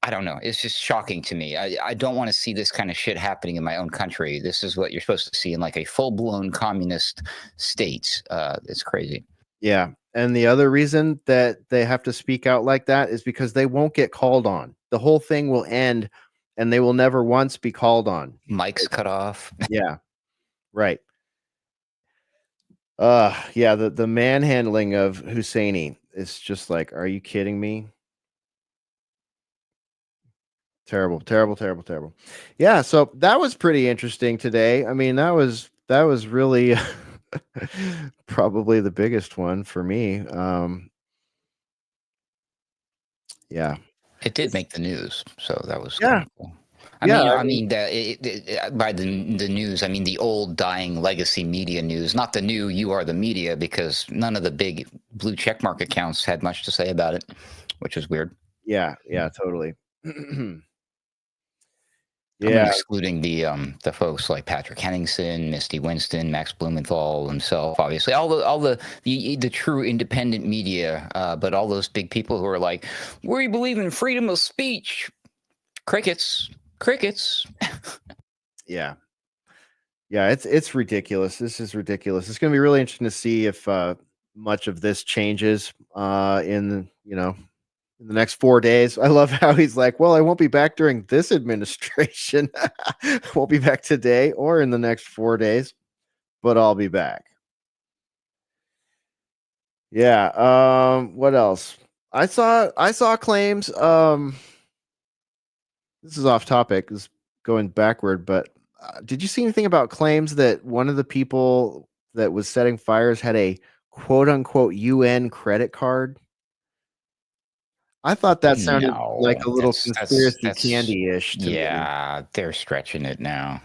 I don't know. It's just shocking to me. I don't want to see this kind of shit happening in my own country. This is what you're supposed to see in like a full-blown communist state. It's crazy.
Yeah. And the other reason that they have to speak out like that is because they won't get called on. The whole thing will end and they will never once be called on.
Mike's cut off.
Yeah. Right. Yeah, the manhandling of Husseini is just like, are you kidding me? Terrible, terrible, terrible, terrible. Yeah, so that was pretty interesting today. I mean, that was really probably the biggest one for me. Yeah.
It did make the news, so that was
Yeah.
cool.
Yeah,
I mean, by the news, I mean the old dying legacy media news, not the new "you are the media," because none of the big blue checkmark accounts had much to say about it, which is weird.
Yeah, totally.
I'm
Yeah.
excluding the folks like Patrick Henningsen, Misty Winston, Max Blumenthal himself, obviously all the true independent media, but all those big people who are like, we believe in freedom of speech. Crickets.
Yeah, it's ridiculous. This is ridiculous. It's going to be really interesting to see if much of this changes in the next 4 days. I love how he's like, well, I won't be back during this administration. Won't be back today or in the next 4 days, but I'll be back. Yeah. What else? I saw claims. This is off topic. This is going backward, but did you see anything about claims that one of the people that was setting fires had a quote unquote UN credit card? I thought that sounded like a little conspiracy candy-ish to me.
Yeah, they're stretching it now.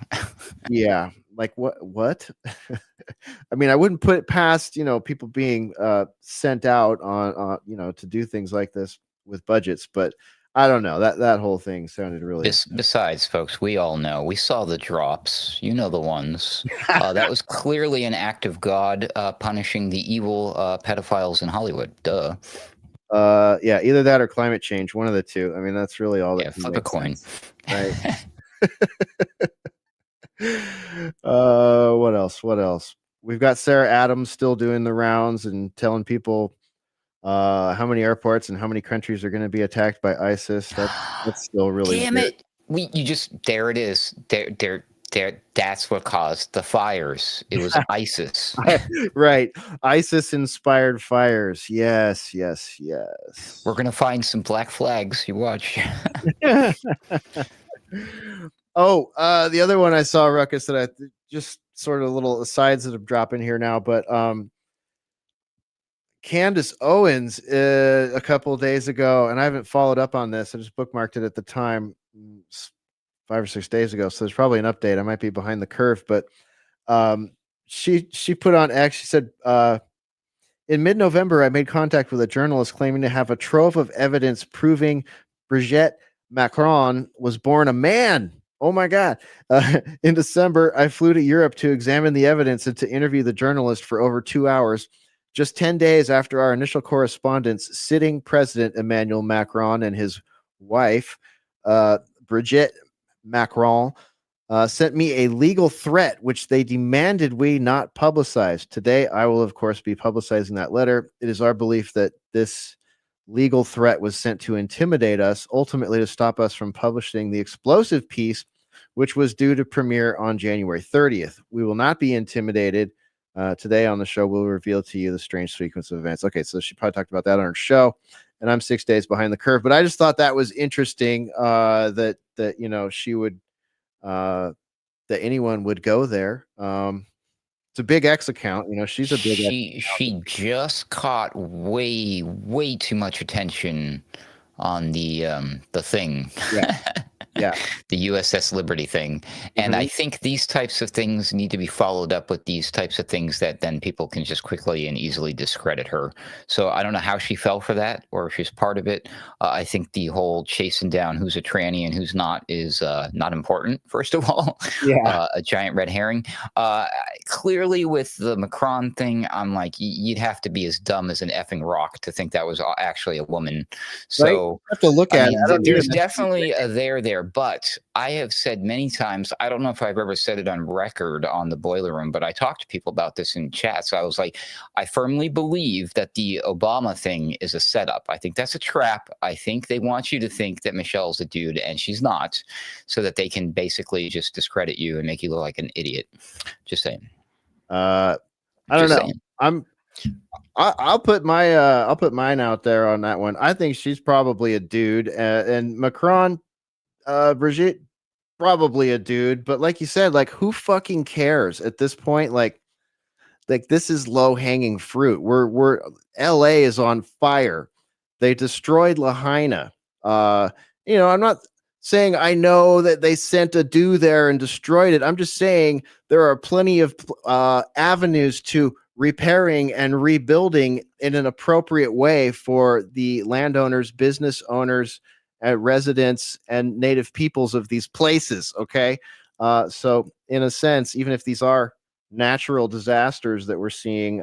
Yeah, like what? I mean, I wouldn't put it past, people being sent out on to do things like this with budgets, but I don't know. That whole thing sounded really.
Besides, folks, we all know. We saw the drops. You know the ones. That was clearly an act of God punishing the evil pedophiles in Hollywood. Duh.
Yeah, either that or climate change. One of the two. I mean, that's really all that.
Yeah, flip a coin.
Right. What else? We've got Sarah Adams still doing the rounds and telling people how many airports and how many countries are going to be attacked by ISIS. That's still really.
Damn it! There it is. There. That's what caused the fires. It was ISIS.
Right. ISIS-inspired fires. Yes.
We're gonna find some black flags. You watch.
Oh, the other one I saw, Ruckus, that I just sort of little asides that have dropped in here now, but Candace Owens a couple of days ago, and I haven't followed up on this. I just bookmarked it at the time 5 or 6 days ago, so there's probably an update. I might be behind the curve, but she put on X. She said, in mid-November, I made contact with a journalist claiming to have a trove of evidence proving Brigitte Macron was born a man. Oh my God. In December, I flew to Europe to examine the evidence and to interview the journalist for over 2 hours. Just 10 days after our initial correspondence, sitting President Emmanuel Macron and his wife, Brigitte Macron, sent me a legal threat, which they demanded we not publicize. Today, I will, of course, be publicizing that letter. It is our belief that this legal threat was sent to intimidate us, ultimately to stop us from publishing the explosive piece, which was due to premiere on January 30th. We will not be intimidated. Today on the show, we'll reveal to you the strange sequence of events. Okay, so she probably talked about that on her show, and I'm 6 days behind the curve. But I just thought that was interesting that she would that anyone would go there. It's a big X account. She's a big.
She just caught way too much attention on the thing.
Yeah. Yeah.
The USS Liberty thing. And I think these types of things need to be followed up with these types of things that then people can just quickly and easily discredit her. So I don't know how she fell for that or if she's part of it. I think the whole chasing down who's a tranny and who's not is not important, first of all.
Yeah.
A giant red herring. Clearly, with the Macron thing, I'm like, you'd have to be as dumb as an effing rock to think that was actually a woman. So
You have to look at it. I don't need
there's
to
definitely a there, but I have said many times, I don't know if I've ever said it on record on the Boiler Room, but I talked to people about this in chat. So I was like, I firmly believe that the Obama thing is a setup. I think that's a trap. I think they want you to think that Michelle's a dude and she's not, so that they can basically just discredit you and make you look like an idiot. Just saying.
I don't
Just
know.
saying.
I'll put mine out there on that one. I think she's probably a dude, and Macron, Brigitte, probably a dude. But like you said, like who fucking cares at this point? Like this is low hanging fruit. We're LA is on fire. They destroyed Lahaina. I'm not saying I know that they sent a dude there and destroyed it. I'm just saying there are plenty of avenues to repairing and rebuilding in an appropriate way for the landowners, business owners, residents, and native peoples of these places. Okay. So in a sense, even if these are natural disasters that we're seeing,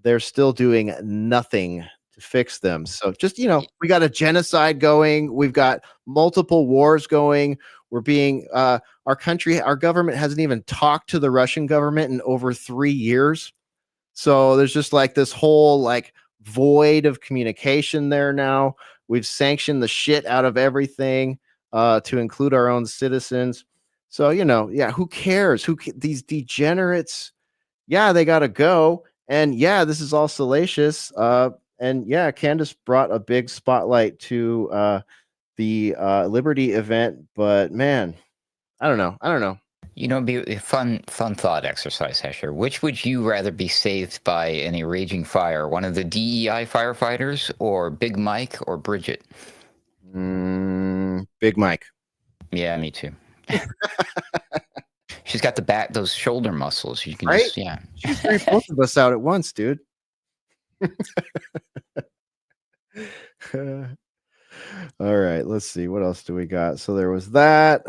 they're still doing nothing to fix them. So just, we got a genocide going. We've got multiple wars going. We're being, our government hasn't even talked to the Russian government in over 3 years. So there's just like this whole like void of communication there now. We've sanctioned the shit out of everything, to include our own citizens. So, who cares? These degenerates, they got to go. And this is all salacious. And Candace brought a big spotlight to the Liberty event, but man, I don't know.
Be a fun thought exercise, Hesher. Which would you rather be saved by in a raging fire? One of the DEI firefighters, or Big Mike, or Bridget?
Big Mike.
Yeah, me too. She's got those shoulder muscles. You can
right?
She's
threw both of us out at once, dude. All right, let's see. What else do we got? So there was that.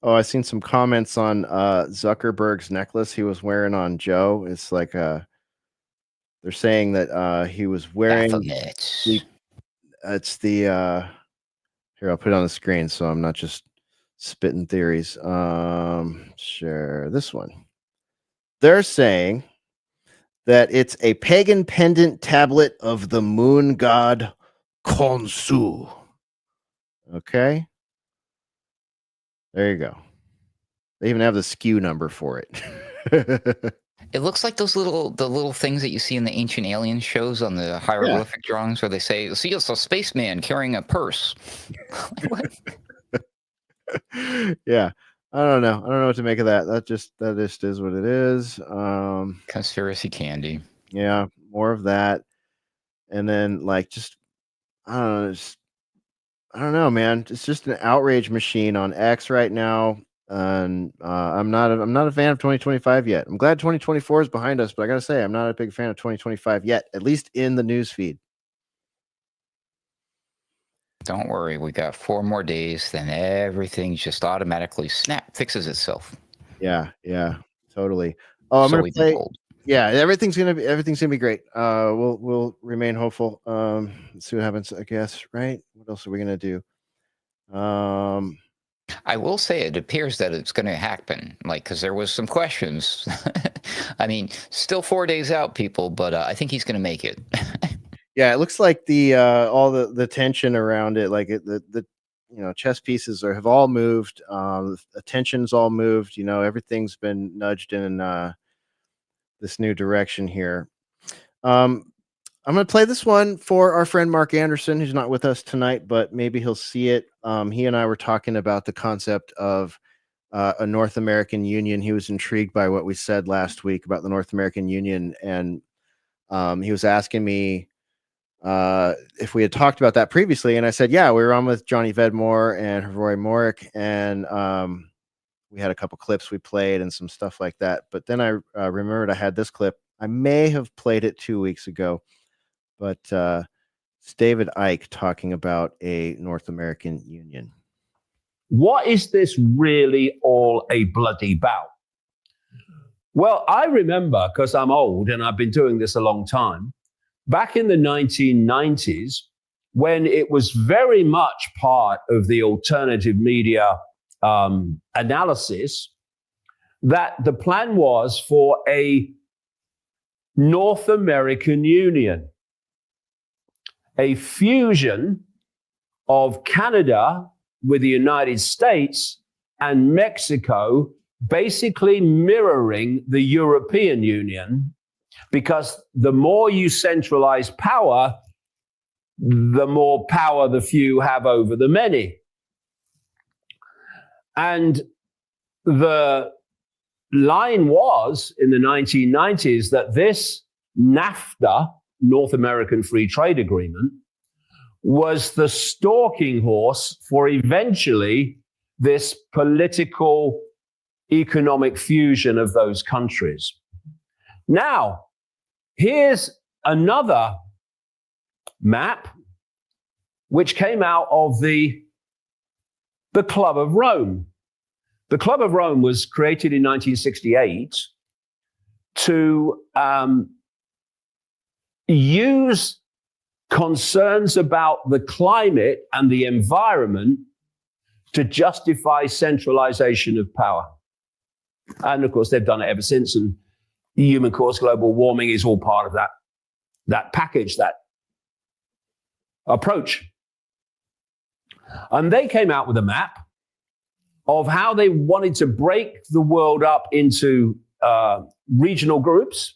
Oh, I seen some comments on Zuckerberg's necklace he was wearing on Joe. It's like they're saying that he was wearing it's the here, I'll put it on the screen so I'm not just spitting theories. Share this one. They're saying that it's a pagan pendant tablet of the moon god Khonsu. Okay. There you go. They even have the SKU number for it.
It looks like the little things that you see in the Ancient Aliens shows on the hieroglyphic drawings where they say, "See, it's a spaceman carrying a purse." What?
Yeah. I don't know what to make of that. That just is what it is.
Conspiracy candy.
Yeah, more of that. And then I don't know, man. It's just an outrage machine on X right now. And I'm not a fan of 2025 yet. I'm glad 2024 is behind us, but I gotta say, I'm not a big fan of 2025 yet, at least in the news feed.
Don't worry, we got 4 more days, then everything just automatically fixes itself.
Yeah, totally. Oh, I'm gonna play. Yeah, everything's gonna be great. We'll remain hopeful. Let's see what happens, I guess, right? What else are we gonna do?
I will say it appears that it's going to happen, because there was some questions. I mean, still 4 days out, people, but I think he's going to make it.
Yeah, it looks like the all the tension around it, like the chess pieces have all moved. The tension's all moved. Everything's been nudged in this new direction here. I'm going to play this one for our friend Mark Anderson, who's not with us tonight, but maybe he'll see it. He and I were talking about the concept of a North American Union. He was intrigued by what we said last week about the North American Union, and he was asking me if we had talked about that previously. And I said, yeah, we were on with Johnny Vedmore and Roy Morick, and we had a couple clips we played and some stuff like that. But then I remembered I had this clip. I may have played it 2 weeks ago, but it's David Icke talking about a North American union.
What is this really all a bloody bout? Well, I remember, because I'm old and I've been doing this a long time, back in the 1990s, when it was very much part of the alternative media analysis, that the plan was for a North American Union, a fusion of Canada with the United States and Mexico, basically mirroring the European Union, because the more you centralize power, the more power the few have over the many. And the line was in the 1990s that this NAFTA, North American Free Trade Agreement, was the stalking horse for eventually this political economic fusion of those countries. Now, here's another map which came out of the Club of Rome. The Club of Rome was created in 1968 to use concerns about the climate and the environment to justify centralization of power. And of course, they've done it ever since. And human caused global warming is all part of that package, that approach. And they came out with a map of how they wanted to break the world up into regional groups,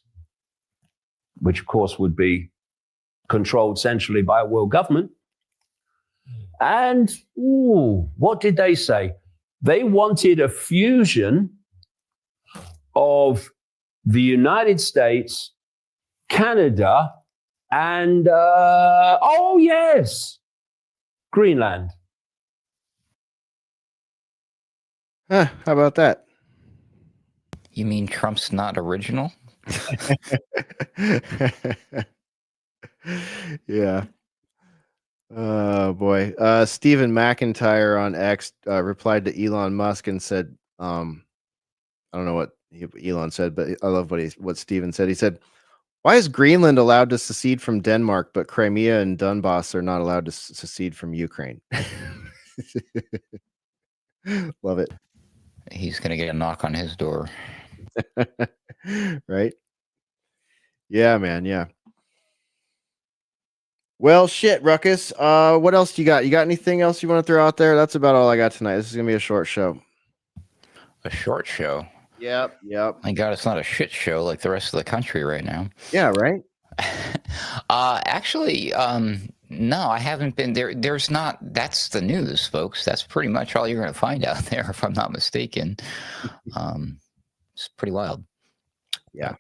which of course would be controlled centrally by a world government. And what did they say? They wanted a fusion of the United States, Canada, and Greenland.
Huh, how about that?
You mean Trump's not original?
Yeah. Oh boy. Stephen McIntyre on X replied to Elon Musk and said, I don't know what Elon said, but I love what Stephen said. He said, "Why is Greenland allowed to secede from Denmark, but Crimea and Donbass are not allowed to secede from Ukraine?" Love it.
He's going to get a knock on his door.
Right? Yeah, man. Yeah. Well, shit, Ruckus. What else do you got? You got anything else you want to throw out there? That's about all I got tonight. This is going to be a short show.
A short show?
Yep.
My God, it's not a shit show like the rest of the country right now.
Yeah, right?
Actually, no, I haven't been there. There's not. That's the news, folks. That's pretty much all you're going to find out there, if I'm not mistaken. It's pretty wild.
Yeah.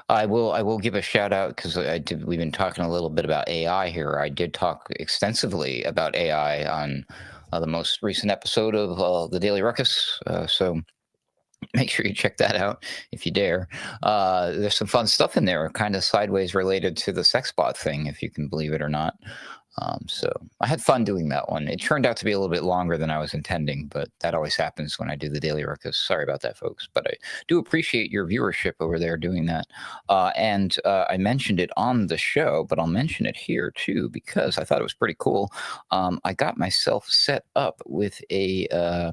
I will give a shout out because we've been talking a little bit about AI here. I did talk extensively about AI on the most recent episode of the Daily Ruckus. So make sure you check that out if you dare. There's some fun stuff in there, kind of sideways related to the sex bot thing, if you can believe it or not. So I had fun doing that one. It turned out to be a little bit longer than I was intending, but that always happens when I do the Daily Ruckus. Sorry about that, folks. But I do appreciate your viewership over there doing that. And I mentioned it on the show, but I'll mention it here too, because I thought it was pretty cool. I got myself set up with a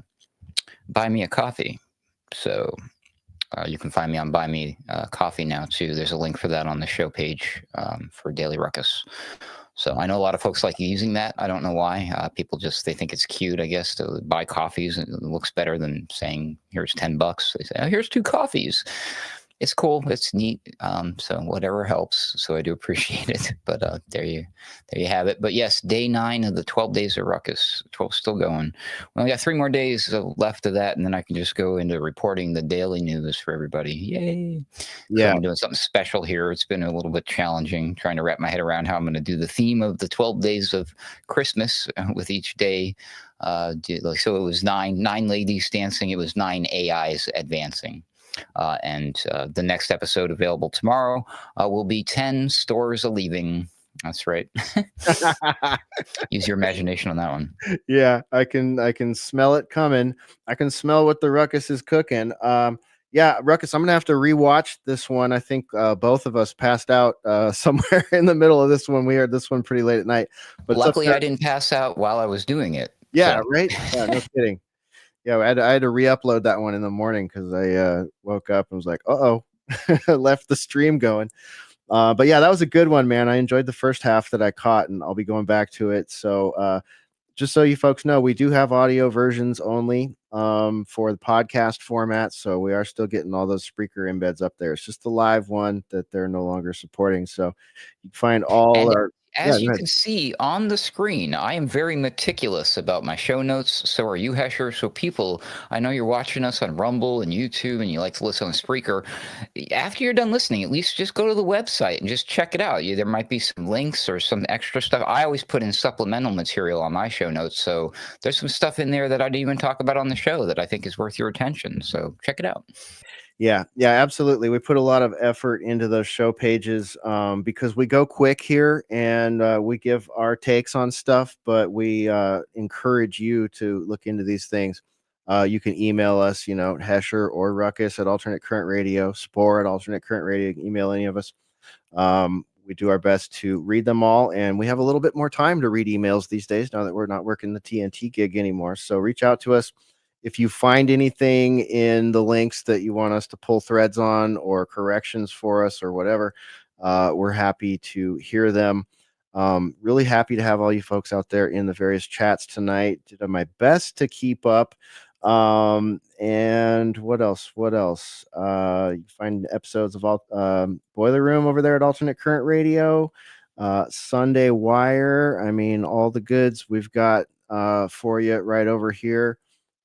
Buy Me a Coffee. So you can find me on Buy Me Coffee now too. There's a link for that on the show page for Daily Ruckus. So I know a lot of folks like using that. I don't know why. People they think it's cute, I guess, to buy coffees. It looks better than saying, here's $10. They say, oh, here's 2 coffees. It's cool. It's neat. So whatever helps. So I do appreciate it. But there you have it. But yes, day 9 of the 12 days of Ruckus. 12 still going. We only got 3 more days left of that, and then I can just go into reporting the daily news for everybody. Yay!
Yeah.
So I'm doing something special here. It's been a little bit challenging trying to wrap my head around how I'm going to do the theme of the 12 days of Christmas with each day. So it was nine ladies dancing. It was 9 AIs advancing. And the next episode available tomorrow will be 10 stores a leaving. That's right. Use your imagination on that one.
Yeah, I can smell it coming. I can smell what the Ruckus is cooking. Yeah, Ruckus, I'm gonna have to rewatch this one. I think both of us passed out somewhere in the middle of this one. We heard this one pretty late at night. But
luckily, I didn't pass out while I was doing it.
Yeah,
so.
right. Yeah, no kidding. Yeah, I had to re-upload that one in the morning because I woke up and was like, "Uh-oh," left the stream going. But yeah, that was a good one, man. I enjoyed the first half that I caught, and I'll be going back to it. So just so you folks know, we do have audio versions only for the podcast format. So we are still getting all those Spreaker embeds up there. It's just the live one that they're no longer supporting. So you can find all our.
As you can see on the screen, I am very meticulous about my show notes. So are you, Hesher. So people, I know you're watching us on Rumble and YouTube and you like to listen on Spreaker. After you're done listening, at least just go to the website and just check it out. There might be some links or some extra stuff. I always put in supplemental material on my show notes. So there's some stuff in there that I didn't even talk about on the show that I think is worth your attention. So check it out.
Yeah, absolutely. We put a lot of effort into those show pages because we go quick here and we give our takes on stuff, but we encourage you to look into these things. You can email us, Hesher or Ruckus at Alternate Current Radio, Spore at Alternate Current Radio. You can email any of us. We do our best to read them all, and we have a little bit more time to read emails these days now that we're not working the TNT gig anymore. So reach out to us. If you find anything in the links that you want us to pull threads on or corrections for us or whatever, we're happy to hear them. Really happy to have all you folks out there in the various chats tonight. Did my best to keep up. And what else? You find episodes of Boiler Room over there at Alternate Current Radio, Sunday Wire. I mean, all the goods we've got for you right over here.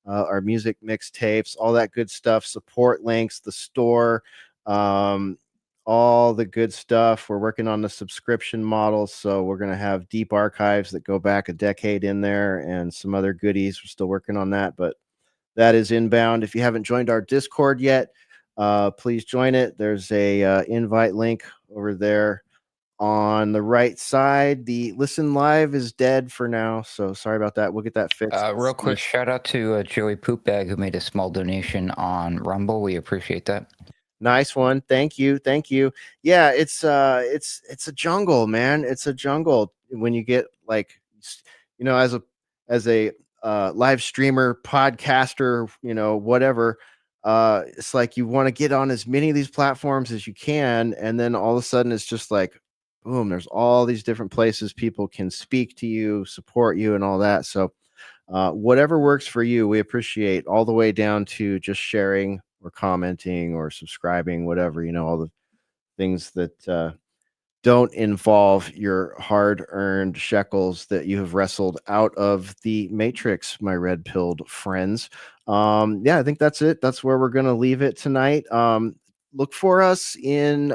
Our music mixtapes, all that good stuff, support links, the store, all the good stuff. We're working on the subscription model, so we're going to have deep archives that go back a decade in there and some other goodies. We're still working on that, but that is inbound. If you haven't joined our Discord yet, please join it. There's a invite link over there. On the right side, the listen live is dead for now, so sorry about that. We'll get that fixed.
Real quick, shout out to Joey Poopbag who made a small donation on Rumble. We appreciate that.
Nice one, thank you. Yeah, it's a jungle, man. It's a jungle when you get as a live streamer, podcaster, whatever. It's like you want to get on as many of these platforms as you can, and then all of a sudden it's just like, boom, there's all these different places people can speak to you, support you, and all that. So whatever works for you, we appreciate, all the way down to just sharing or commenting or subscribing, whatever, all the things that don't involve your hard-earned shekels that you have wrestled out of the Matrix, my red-pilled friends. I think that's it. That's where we're going to leave it tonight. Look for us in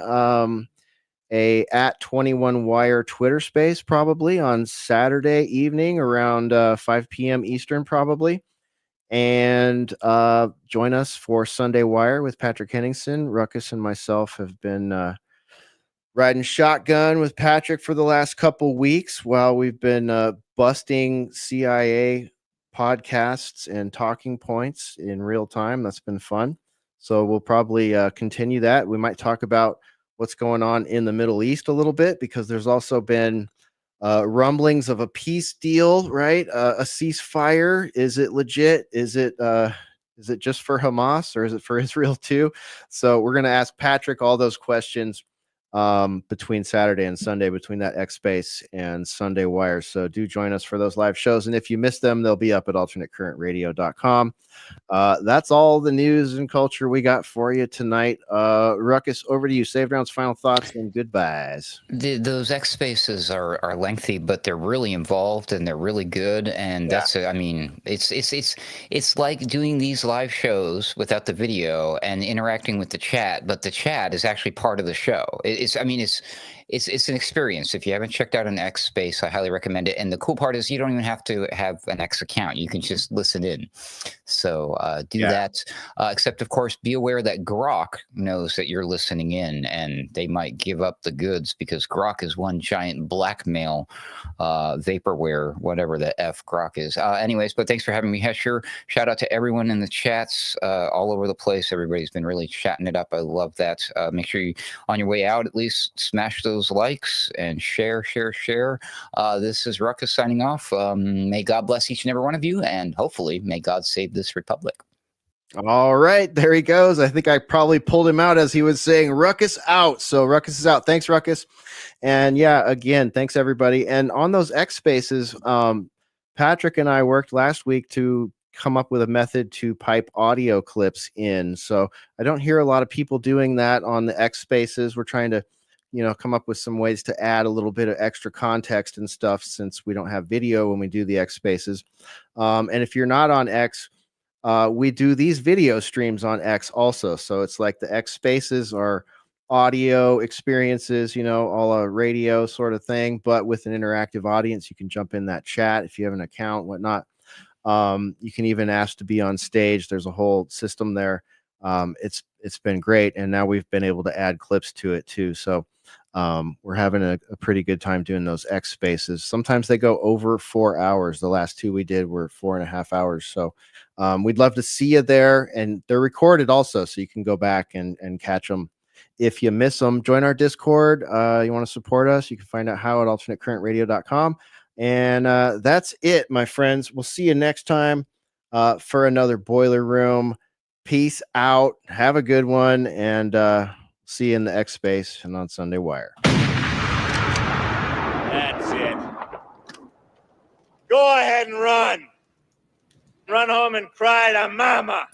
a @21Wire Twitter space probably on Saturday evening around 5 p.m. Eastern probably. And join us for Sunday Wire with Patrick Henningsen. Ruckus and myself have been riding shotgun with Patrick for the last couple weeks while we've been busting CIA podcasts and talking points in real time. That's been fun. So we'll probably continue that. We might talk about what's going on in the Middle East a little bit, because there's also been rumblings of a peace deal, right? A ceasefire. Is it legit? Is it just for Hamas, or is it for Israel too? So we're going to ask Patrick all those questions between Saturday and Sunday, between that X Space and Sunday Wire. So do join us for those live shows. And if you missed them, they'll be up at alternatecurrentradio.com. That's all the news and culture we got for you tonight. Ruckus, over to you. Save Round's final thoughts and goodbyes.
Those X Spaces are lengthy, but they're really involved and they're really good. And that's, I mean, it's like doing these live shows without the video and interacting with the chat, but the chat is actually part of the show. It's an experience. If you haven't checked out an X Space, I highly recommend it. And the cool part is you don't even have to have an X account. You can just listen in. So do that. Except, of course, be aware that Grok knows that you're listening in, and they might give up the goods because Grok is one giant blackmail vaporware, whatever the F Grok is. Anyways, but thanks for having me, Hesher. Shout out to everyone in the chats all over the place. Everybody's been really chatting it up. I love that. Make sure you, on your way out, at least smash those likes and share. This is Ruckus signing off. May God bless each and every one of you, and hopefully may God save this republic.
All right, there he goes. I think I probably pulled him out as he was saying Ruckus out. So Ruckus is out. Thanks, Ruckus. And yeah, again, thanks everybody. And on those X Spaces, Patrick and I worked last week to come up with a method to pipe audio clips in. So I don't hear a lot of people doing that on the X Spaces. We're trying to come up with some ways to add a little bit of extra context and stuff since we don't have video when we do the X Spaces. And if you're not on X, we do these video streams on X also. So it's like the X Spaces are audio experiences, all a radio sort of thing, but with an interactive audience. You can jump in that chat if you have an account, whatnot. You can even ask to be on stage. There's a whole system there. It's been great. And now we've been able to add clips to it too. So we're having a pretty good time doing those X Spaces. Sometimes they go over 4 hours. The last two we did were 4.5 hours. So we'd love to see you there, and they're recorded also, so you can go back and catch them. If you miss them, join our Discord. You want to support us, you can find out how at alternatecurrentradio.com. And that's it, my friends. We'll see you next time for another Boiler Room. Peace out. Have a good one, and see you in the X Space and on Sunday Wire.
That's it. Go ahead and run. Run home and cry to mama.